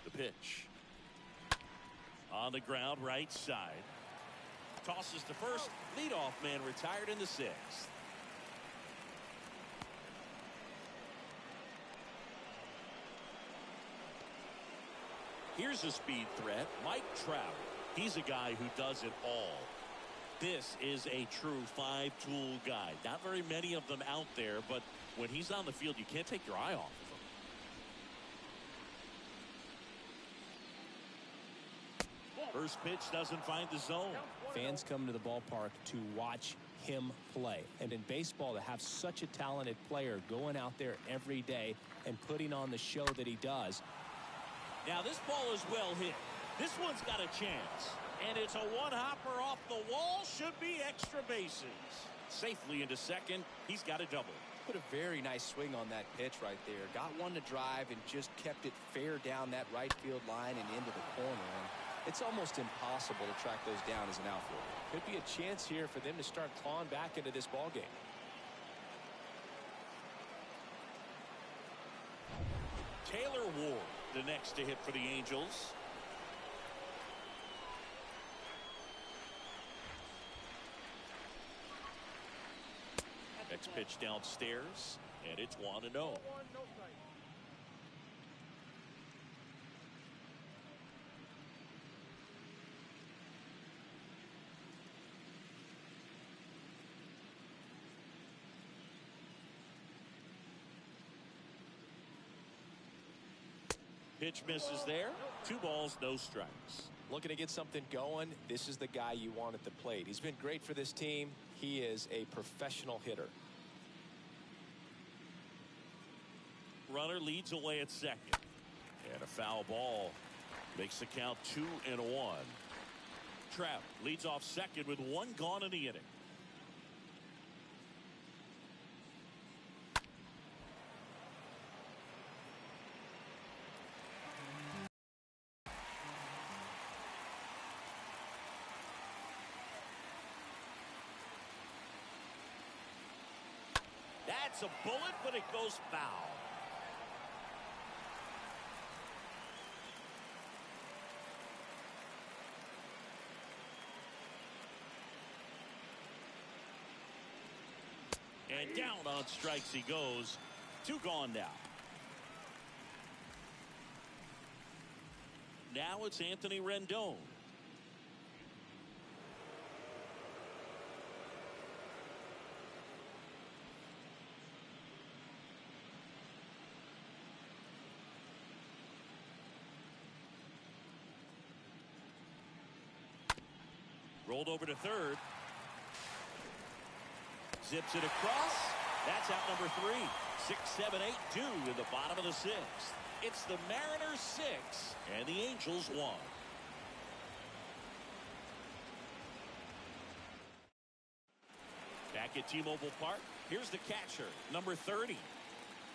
The pitch. On the ground, right side. Tosses to first. Leadoff man retired in the 6th. Here's a speed threat, Mike Trout. He's a guy who does it all. This is a true 5-tool guy. Not very many of them out there, but when he's on the field, you can't take your eye off of him. First pitch doesn't find the zone. Fans come to the ballpark to watch him play. And in baseball, to have such a talented player going out there every day and putting on the show that he does. Now this ball is well hit. This one's got a chance. And it's a one-hopper off the wall. Should be extra bases. Safely into second. He's got a double. Put a very nice swing on that pitch right there. Got one to drive and just kept it fair down that right field line and into the corner. And it's almost impossible to track those down as an outfielder. Could be a chance here for them to start clawing back into this ball game. Taylor Ward, the next to hit for the Angels. Next pitch downstairs, and it's 1-0. Pitch misses there. 2 balls, no strikes. Looking to get something going. This is the guy you want at the plate. He's been great for this team. He is a professional hitter. Runner leads away at second. And a foul ball makes the count 2-1. Trout leads off second with 1 gone in the inning. That's a bullet, but it goes foul. And down on strikes he goes. 2 gone now. Now it's Anthony Rendon. Rolled over to third. Zips it across. That's out number 3. 6, 7, 8 due in the bottom of the 6th. It's the Mariners 6 and the Angels 1. Back at T-Mobile Park, here's the catcher, number 30.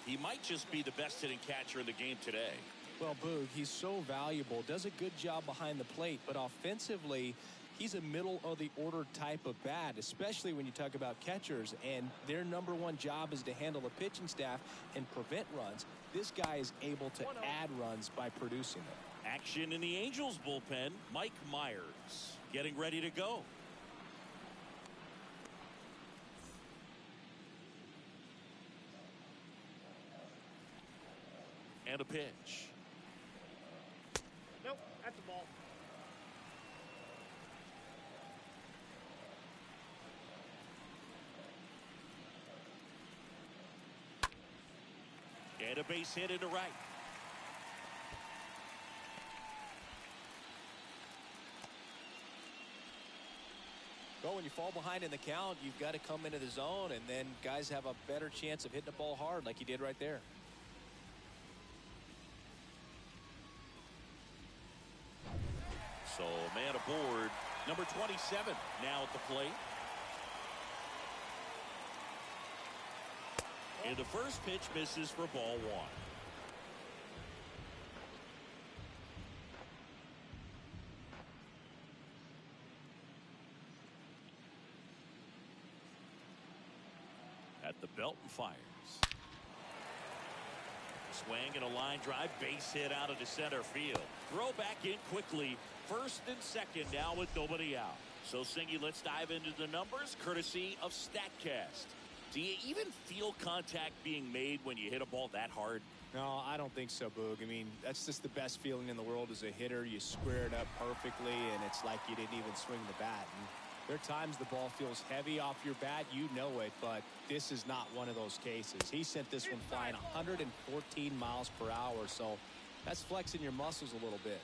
He might just be the best hitting catcher in the game today. Well, Boog, he's so valuable, does a good job behind the plate, but offensively, he's a middle-of-the-order type of bat, especially when you talk about catchers, and their number 1 job is to handle the pitching staff and prevent runs. This guy is able to add runs by producing them. Action in the Angels bullpen. Mike Myers getting ready to go. And a pitch. Nope, that's a ball. And a base hit into right. Well, when you fall behind in the count, you've got to come into the zone, and then guys have a better chance of hitting the ball hard like he did right there. So man aboard. Number 27 now at the plate. And the first pitch misses for ball one. At the belt and fires. Swing and a line drive, base hit out into center field. Throw back in quickly. First and second now with nobody out. So Singy, let's dive into the numbers courtesy of StatCast. Do you even feel contact being made when you hit a ball that hard? No, I don't think so, Boog. I mean, that's just the best feeling in the world as a hitter. You square it up perfectly, and it's like you didn't even swing the bat. And there are times the ball feels heavy off your bat. You know it, but this is not one of those cases. He sent this one flying 114 miles per hour, so that's flexing your muscles a little bit.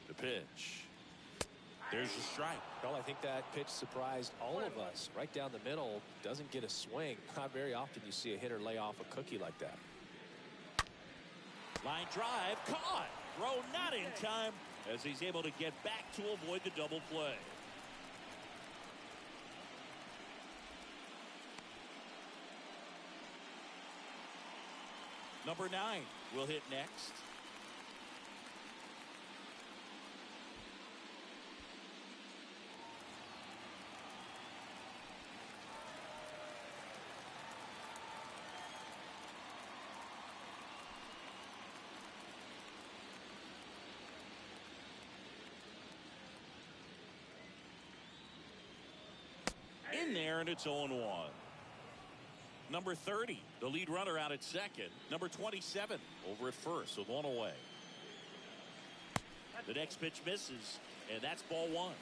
The pitch. There's a strike. Well, I think that pitch surprised all of us. Right down the middle, doesn't get a swing. Not very often you see a hitter lay off a cookie like that. Line drive, caught. Throw not in time as he's able to get back to avoid the double play. Number 9 will hit next. In there, and it's 0-1. Number 30, the lead runner out at second. Number 27 over at first with one away. The next pitch misses, and that's ball one.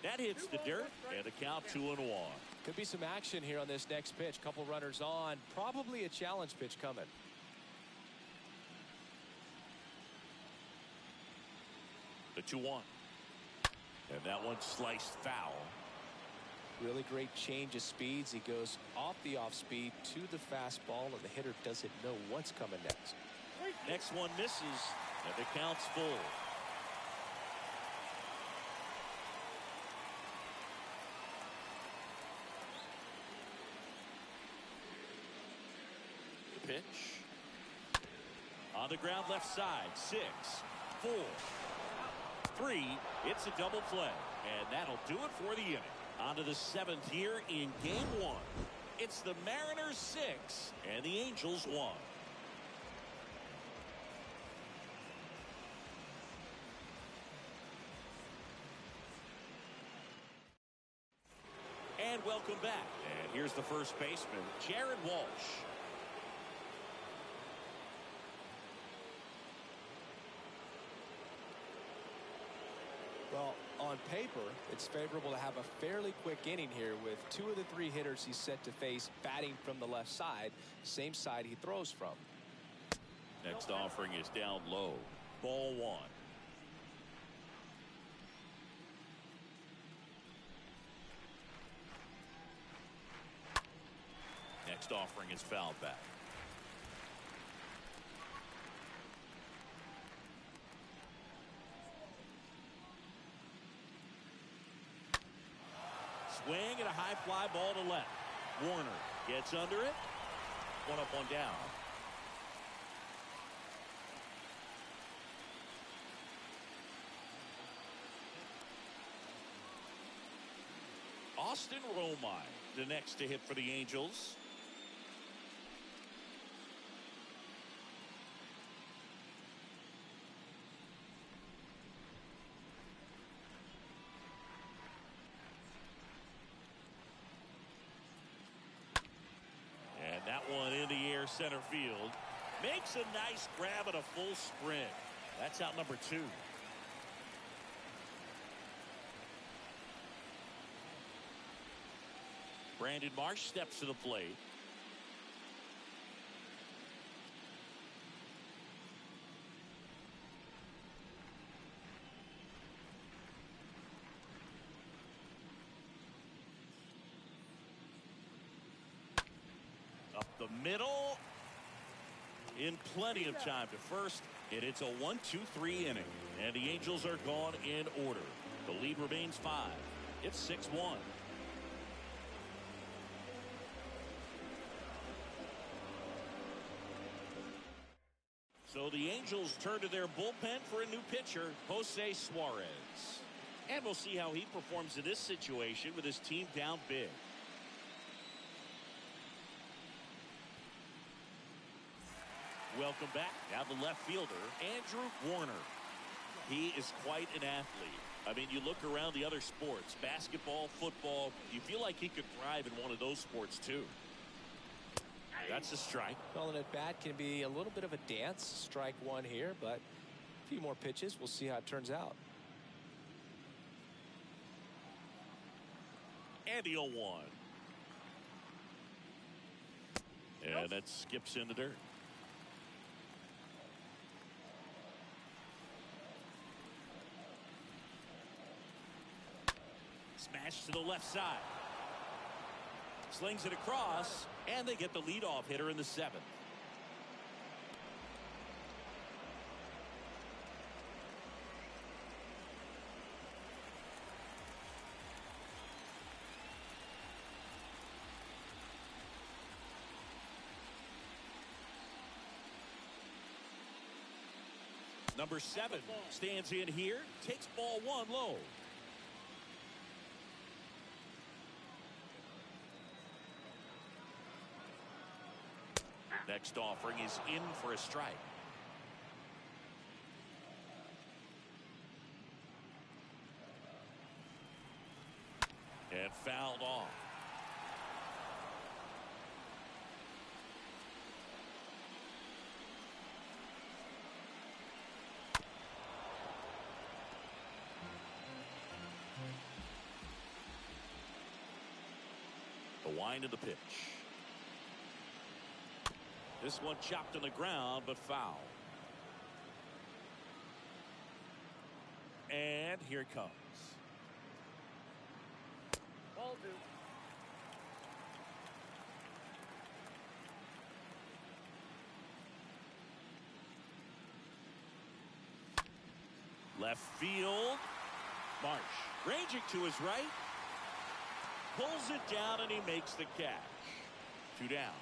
That hits the dirt, and the count 2-1. Could be some action here on this next pitch. Couple runners on. Probably a challenge pitch coming. The 2-1. And that one sliced foul. Really great change of speeds. He goes off the off speed to the fastball, and the hitter doesn't know what's coming next. Next one misses, and the count's full. The pitch. On the ground left side. 6, 4, 3. It's a double play, and that'll do it for the inning. On to the 7th here in game 1. It's the Mariners 6 and the Angels 1. And welcome back. And here's the first baseman, Jared Walsh. Well, on paper, it's favorable to have a fairly quick inning here with 2 of the 3 hitters he's set to face batting from the left side, same side he throws from. Next offering is down low. Ball 1. Next offering is fouled back. Swing and a high fly ball to left. Warner gets under it. One up, one down. Austin Romine, the next to hit for the Angels. one in the air center field. Makes a nice grab at a full sprint. That's out number 2. Brandon Marsh steps to the plate. Up the middle. In plenty of time to first. And it's a 1-2-3 inning. And the Angels are gone in order. The lead remains 5. It's 6-1. So the Angels turn to their bullpen for a new pitcher, Jose Suarez. And we'll see how he performs in this situation with his team down big. Welcome back. Now the left fielder, Andrew Warner. He is quite an athlete. I mean, you look around the other sports, basketball, football, you feel like he could thrive in one of those sports too. That's a strike. Well, an at-bat can be a little bit of a dance. Strike one here, but a few more pitches. We'll see how it turns out. And the 0-1. And that skips in the dirt. Smash to the left side. Slings it across, and they get the leadoff hitter in the 7th. Number 7 stands in here, takes ball 1 low. Next offering is in for a strike. And fouled off. The wind of the pitch. This one chopped on the ground, but foul. And here it comes. Ball 2. Left field. Marsh ranging to his right. Pulls it down and he makes the catch. 2 down.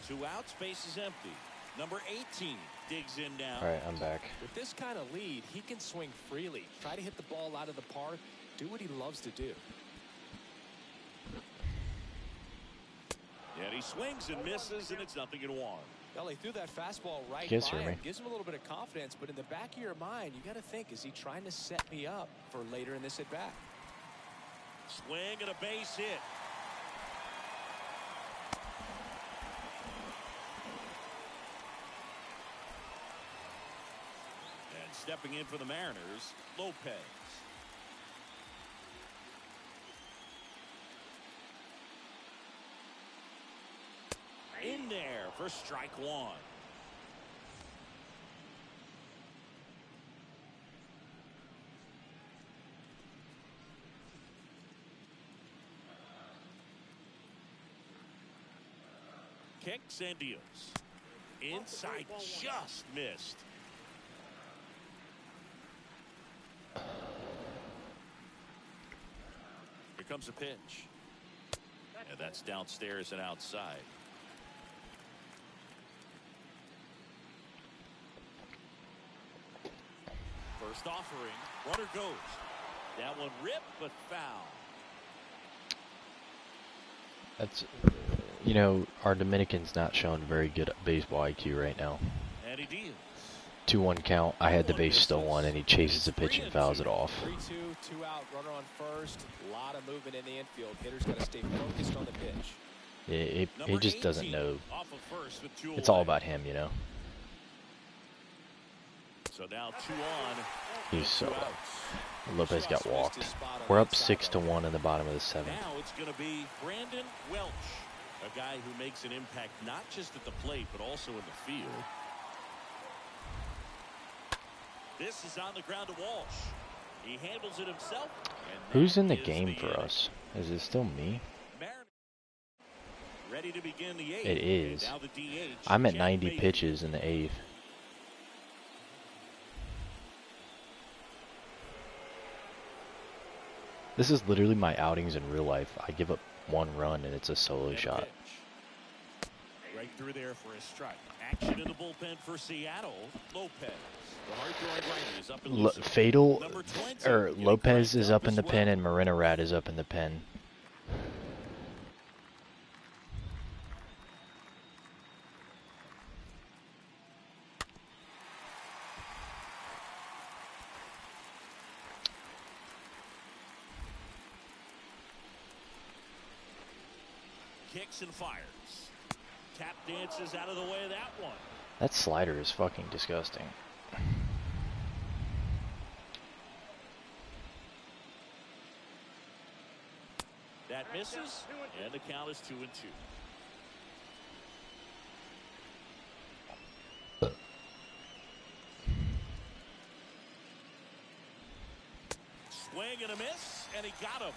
2 outs, base is empty. Number 18 digs in now. All right, I'm back. With this kind of lead, he can swing freely. Try to hit the ball out of the park. Do what he loves to do. And he swings and misses, and it's 0-1. Well, he threw that fastball right Yes, by hear me. him. Gives him a little bit of confidence, but in the back of your mind, you got to think, is he trying to set me up for later in this at-bat? Swing and a base hit. And stepping in for the Mariners, Lopez. In there for strike 1. Kicks and deals. Inside, just missed. Here comes a pitch. And that's downstairs and outside. First offering, runner goes. That one ripped, but foul. That's, our Dominican's not showing very good baseball IQ right now. And he deals. 2-1 count. I had the base stolen, and he chases the pitch and fouls it off. 3-2, 2 out, runner on first. A lot of movement in the infield. Hitter's got to stay focused on the pitch. He just doesn't know. It's all about him, you know. So now 2 on. He's so up. Lopez got walked. We're up 6-1 in the bottom of the 7th. Now it's going to be Brandon Welch, a guy who makes an impact not just at the plate but also in the field. This is on the ground to Walsh. He handles it himself. Who's in the game for us? Is it still me? Ready to begin the 8th. It is. I'm at 90 pitches in the 8th. This is literally my outings in real life. I give up 1 run and it's a solo shot. Right through there for a strike. Action in the bullpen for Seattle. Lopez. The hard-throwing righty is up in Fatal, or Lopez is up in the pen and Marinarad is up in the pen. Kicks and fires. Tap dances out of the way of that one. That slider is fucking disgusting. That misses, and the count is 2-2. Swing and a miss, and he got him.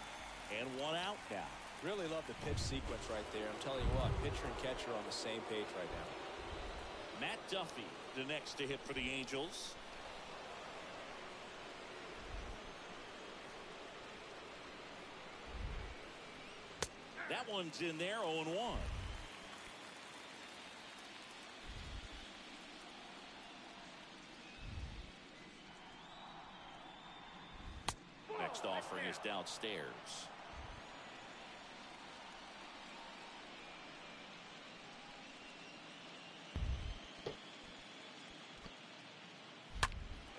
And 1 out now. Really love the pitch sequence right there. I'm telling you what, pitcher and catcher are on the same page right now. Matt Duffy, the next to hit for the Angels. That one's in there, 0-1. Next offering is downstairs.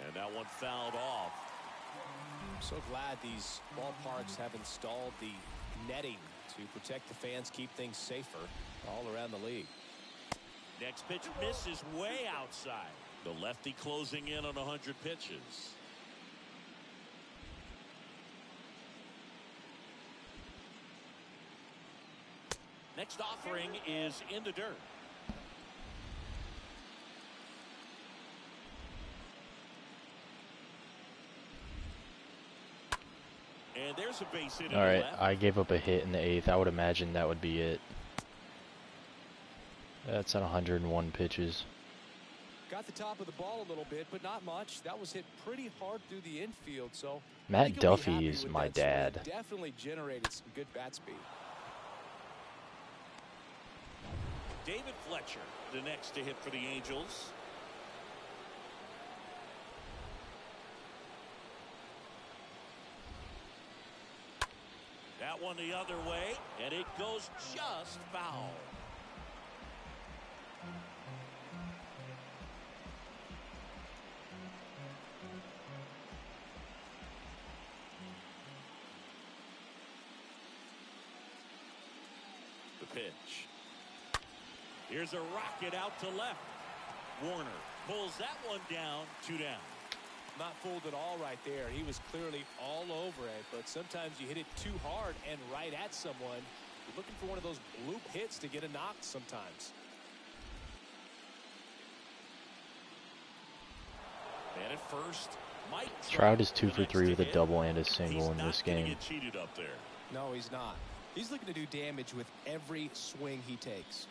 And that one fouled off. I'm so glad these ballparks have installed the netting to protect the fans, keep things safer all around the league. Next pitch misses way outside. The lefty closing in on 100 pitches. Next offering is in the dirt. And there's a base hit. All right, I gave up a hit in the 8th. I would imagine that would be it. That's on 101 pitches. Got the top of the ball a little bit, but not much. That was hit pretty hard through the infield. So Matt Duffy is my dad. Definitely generated some good bat speed. David Fletcher, the next to hit for the Angels. That one the other way, and it goes just foul. The pitch. Here's a rocket out to left. Warner pulls that one down, 2 down. Not fooled at all right there. He was clearly all over it, but sometimes you hit it too hard and right at someone. You're looking for one of those bloop hits to get a knock sometimes. And at first, Mike Trout is 2 for 3 with a double and a single in this game. Get cheated up there. No, he's not. He's looking to do damage with every swing he takes.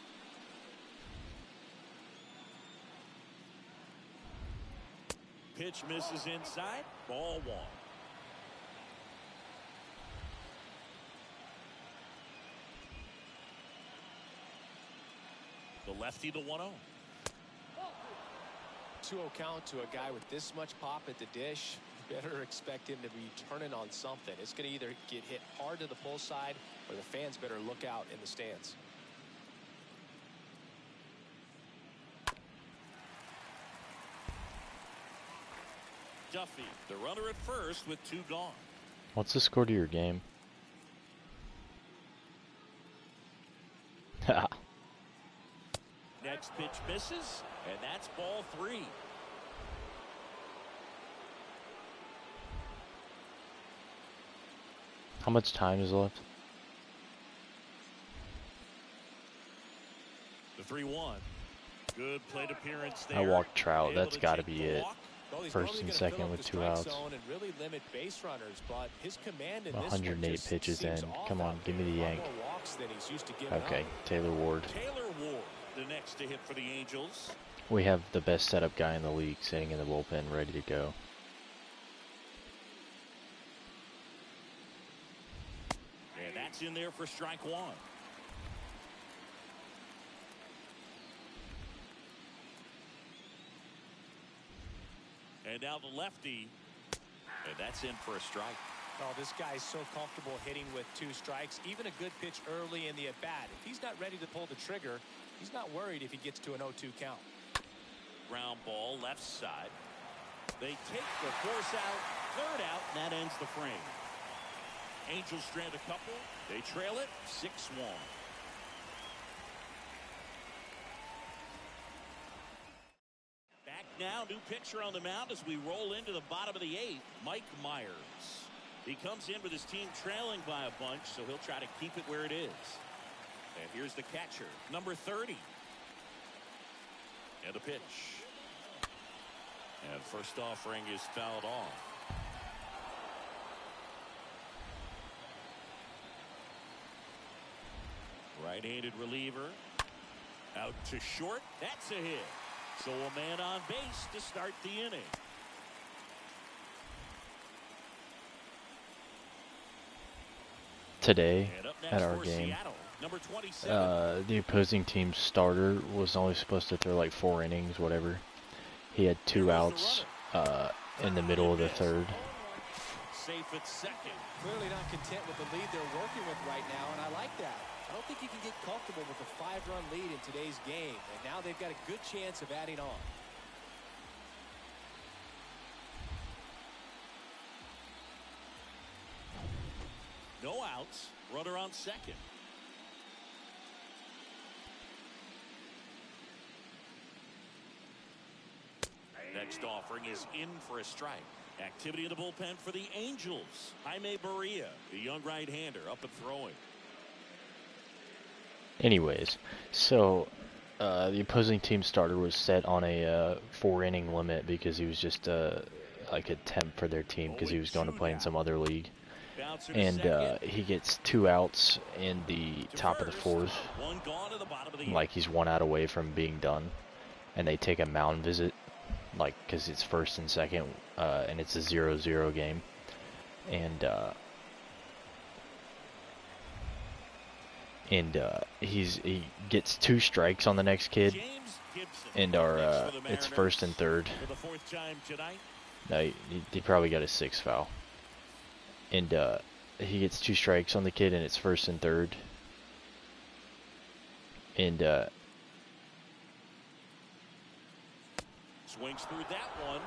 Pitch misses inside. Ball 1. The lefty, the 1-0. 2-0 count to a guy with this much pop at the dish. Better expect him to be turning on something. It's going to either get hit hard to the pull side or the fans better look out in the stands. Duffy, the runner at first with 2 gone. What's the score to your game? Next pitch misses, and that's ball 3. How much time is left? The 3-1. Good plate appearance there. I walked Trout. That's got to take be the it. walk. Well, he's First normally and gonna second fill up with the 2 strike outs. zone and really limit base runners, but his command in this one 108 just pitches in. seems off Come on, out give me there. the A lot yank. more walks than he's used to giving Okay, up. Taylor Ward. Taylor Ward, the next to hit for the Angels. We have the best setup guy in the league sitting in the bullpen ready to go. And that's in there for strike 1. And now the lefty. And that's in for a strike. Oh, this guy's so comfortable hitting with 2 strikes. Even a good pitch early in the at-bat. If he's not ready to pull the trigger, he's not worried if he gets to an 0-2 count. Ground ball left side. They take the force out, 3rd out, and that ends the frame. Angels strand a couple. They trail it 6-1. Back now, new pitcher on the mound as we roll into the bottom of the 8th, Mike Myers. He comes in with his team trailing by a bunch, so he'll try to keep it where it is. And here's the catcher, number 30. And a pitch. And first offering is fouled off. Right-handed reliever. Out to short. That's a hit. So a man on base to start the inning. Today, And up at next our for game, Seattle, number 27. the opposing team's starter was only supposed to throw like 4 innings, whatever. He had 2 outs in the middle of the 3rd. Safe at second. Clearly not content with the lead they're working with right now, and I like that. I don't think you can get comfortable with a 5-run lead in today's game, and now they've got a good chance of adding on. No outs. Runner on second. Next offering is in for a strike. Activity in the bullpen for the Angels. Jaime Barria, the young right-hander, up and throwing. Anyways, so the opposing team starter was set on a 4-inning limit because he was just like a temp for their team because he was going to play in some other league. And he gets 2 outs in the top of the 4th. Like he's 1 out away from being done. And they take a mound visit, like, because it's 1st and 2nd, and it's a 0-0 game. And he gets 2 strikes on the next kid, and it's 1st and 3rd. No, he probably got a 6th foul. And he gets 2 strikes on the kid, and it's 1st and 3rd. And swings through that one.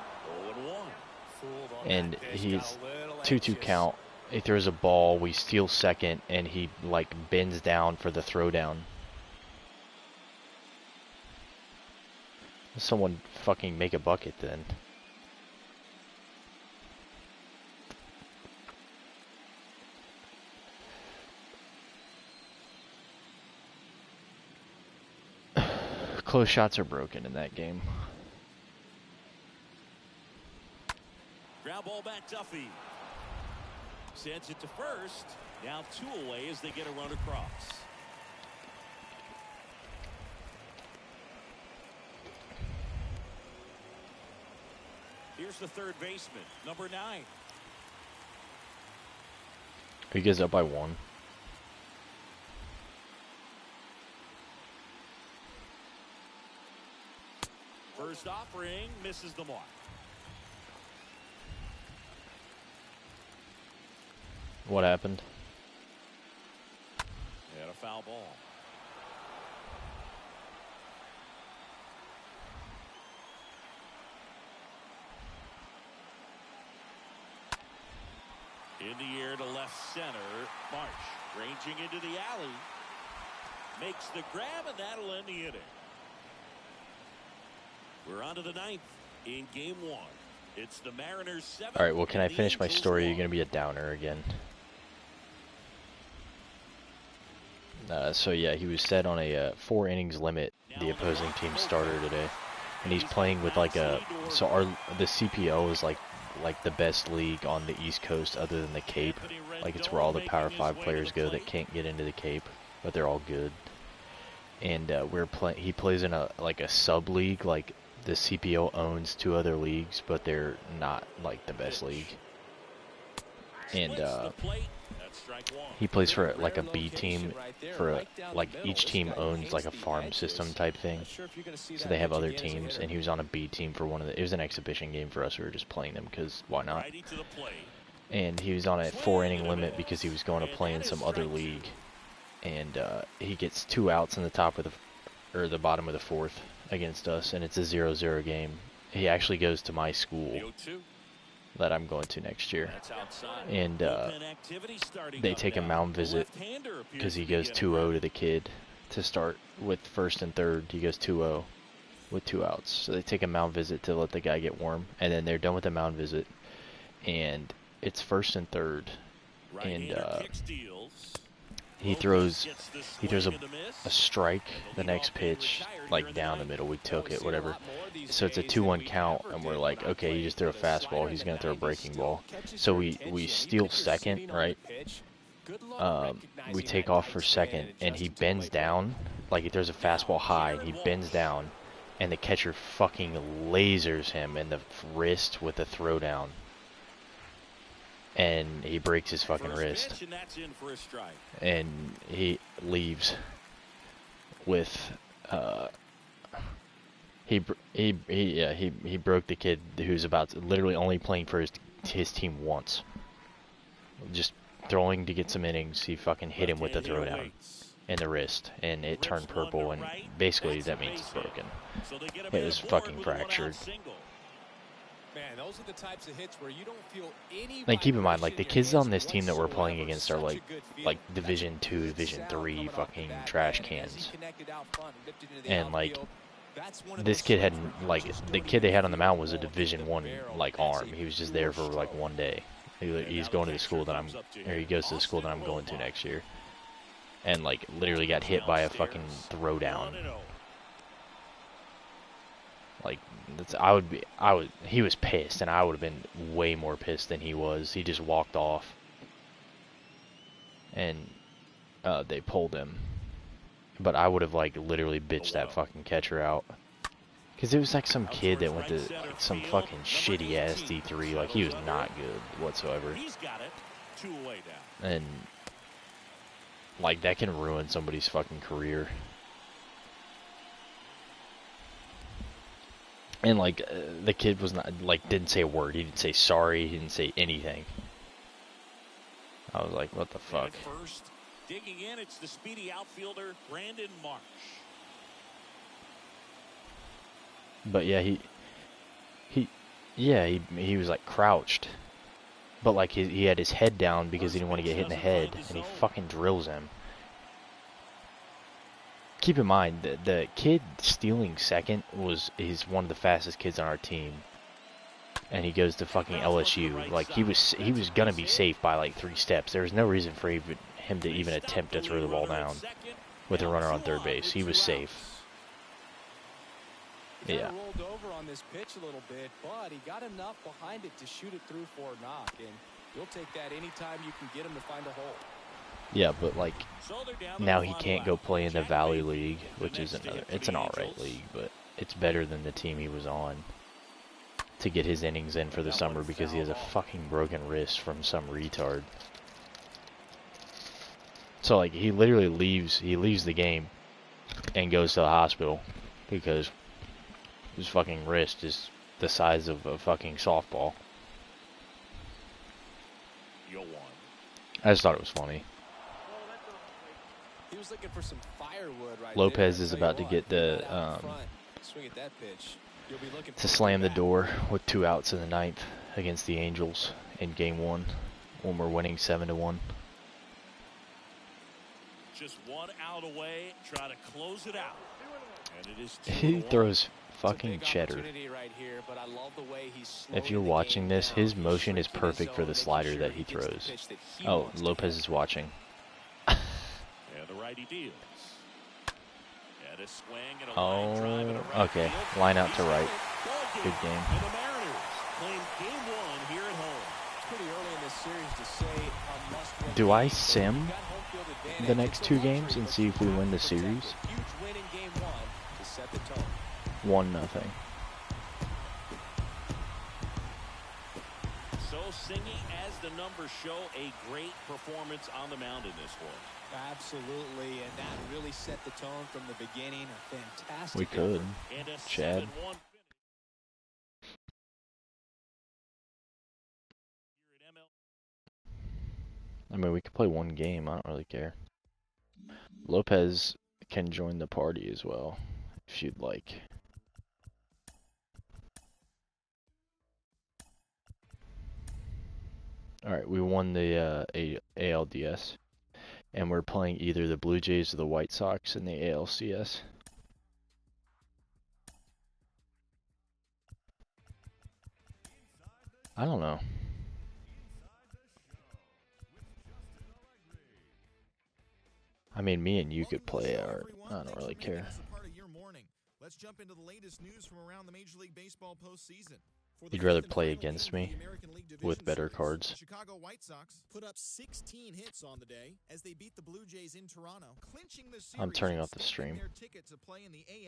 0-1. And he's 2-2 count. He throws a ball. We steal second, and he like bends down for the throwdown. Someone fucking make a bucket then. Close shots are broken in that game. Ground ball back, Duffy. Sends it to first. Now 2 away as they get a run across. Here's the 3rd baseman, number 9. He gets up by 1. First offering misses the mark. What happened? And a foul ball. In the air to left center. Marsh ranging into the alley. Makes the grab, and that'll end the inning. We're on to the 9th in game 1. It's the Mariners 7. All right, well, can I finish my story? You're going to be a downer again. So, yeah, he was set on a 4 innings limit, the opposing team starter today. And he's playing with like the CPO is like the best league on the East Coast other than the Cape. Like, it's where all the Power 5 players go that can't get into the Cape, but they're all good. And he plays in a sub league. Like, the CPO owns 2 other leagues, but they're not like the best league. And he plays for like a B team, like each team owns like a farm system type thing. So they have other teams, and he was on a B team for it was an exhibition game for us. We were just playing them because why not? And he was on a 4 inning limit because he was going to play in some other league. And he gets 2 outs in the top of the bottom of the 4th against us, and it's a 0-0 game. He actually goes to my school that I'm going to next year, and they take a mound visit because he goes 2-0 to the kid to start with 1st and 3rd. He goes 2-0 with 2 outs, so they take a mound visit to let the guy get warm, and then they're done with the mound visit, and it's 1st and 3rd, and he throws a strike the next pitch, like down the middle. We took it, whatever. So it's a 2-1 count, and we're like, okay, you just throw a fastball. He's gonna throw a breaking ball. So we steal second, right? We take off for second, and he bends down, like he throws a fastball high, and he bends down, and the catcher fucking lasers him in the wrist with a throwdown. And he breaks his fucking wrist, and he leaves with he broke the kid who's about to, literally only playing for his team once, just throwing to get some innings. He fucking hit him with the throwdown in the wrist, and it turned purple, and basically that means it's broken. It was fucking fractured. Man, those are the types of hits where you don't feel any. Like, keep in mind, like, the kids on this team that we're playing against are like Division 2, Division 3 fucking trash cans. And like, this kid had the kid they had on the mound was a Division 1 like arm. He was just there for like 1 day. He's going to the school that he goes to the school that I'm going to next year. And like, literally got hit by a fucking throwdown. Like, he was pissed, and I would have been way more pissed than he was. He just walked off, and they pulled him. But I would have, like, literally bitched that fucking catcher out. Because it was like some kid that went to like, some fucking shitty-ass D3. Like, he was not good whatsoever. And, like, that can ruin somebody's fucking career. And, like, the kid was not, like, didn't say a word. He didn't say sorry. He didn't say anything. I was like, what the fuck? First, digging in, it's the speedy outfielder, Brandon Marsh. But, yeah, he was, like, crouched. But, like, he had his head down because he didn't want to get hit in the head. And he fucking drills him. Keep in mind, the kid stealing second he's one of the fastest kids on our team, and he goes to fucking LSU. Like, he was gonna be safe by like 3 steps. There was no reason for him to even attempt to throw the ball down with a runner on third base. He was safe. Yeah. Rolled over on this pitch a little bit, but he got enough behind it to shoot it through for a knock, and you'll take that anytime you can get him to find a hole. Yeah, but like, now he can't go play in the Valley League, which is it's an alright league, but it's better than the team he was on to get his innings in for the summer because he has a fucking broken wrist from some retard. So like, he literally leaves the game and goes to the hospital because his fucking wrist is the size of a fucking softball. I just thought it was funny. He was looking for some firewood right Lopez there. is about to get the to slam the door with 2 outs in the 9th against the Angels in Game 1. when we're winning 7-1. Just one out away, try to close it out. And it is He throws fucking cheddar. Right here, but I love the way he's If you're watching this, his motion is perfect for the slider that he throws. Oh, Lopez is watching. And the righty deals. And a swing and a line drive and a right okay. field. Line out to right. Good game. And the Mariners claim game one here at home. It's pretty early in this series to say a must-win. Do I sim the next 2 games and see if we win the series? Huge win in game 1 to set the tone. 1-0. So Singy, as the numbers show, a great performance on the mound in this one. Absolutely, and that really set the tone from the beginning. A fantastic We could. And a Chad. 7-1 finish. Here at ML. I mean, we could play 1 game. I don't really care. Lopez can join the party as well, if you'd like. Alright, we won the ALDS. And we're playing either the Blue Jays or the White Sox in the ALCS. I don't know. I mean, me and you could play art. I don't really care. Let's jump into the latest news from around the Major League Baseball postseason. You'd rather play against me with better cards. The Chicago White Sox put up 16 hits on the day as they beat the Blue Jays in Toronto, clinching the series. I'm turning off the stream. Their ticket to play in the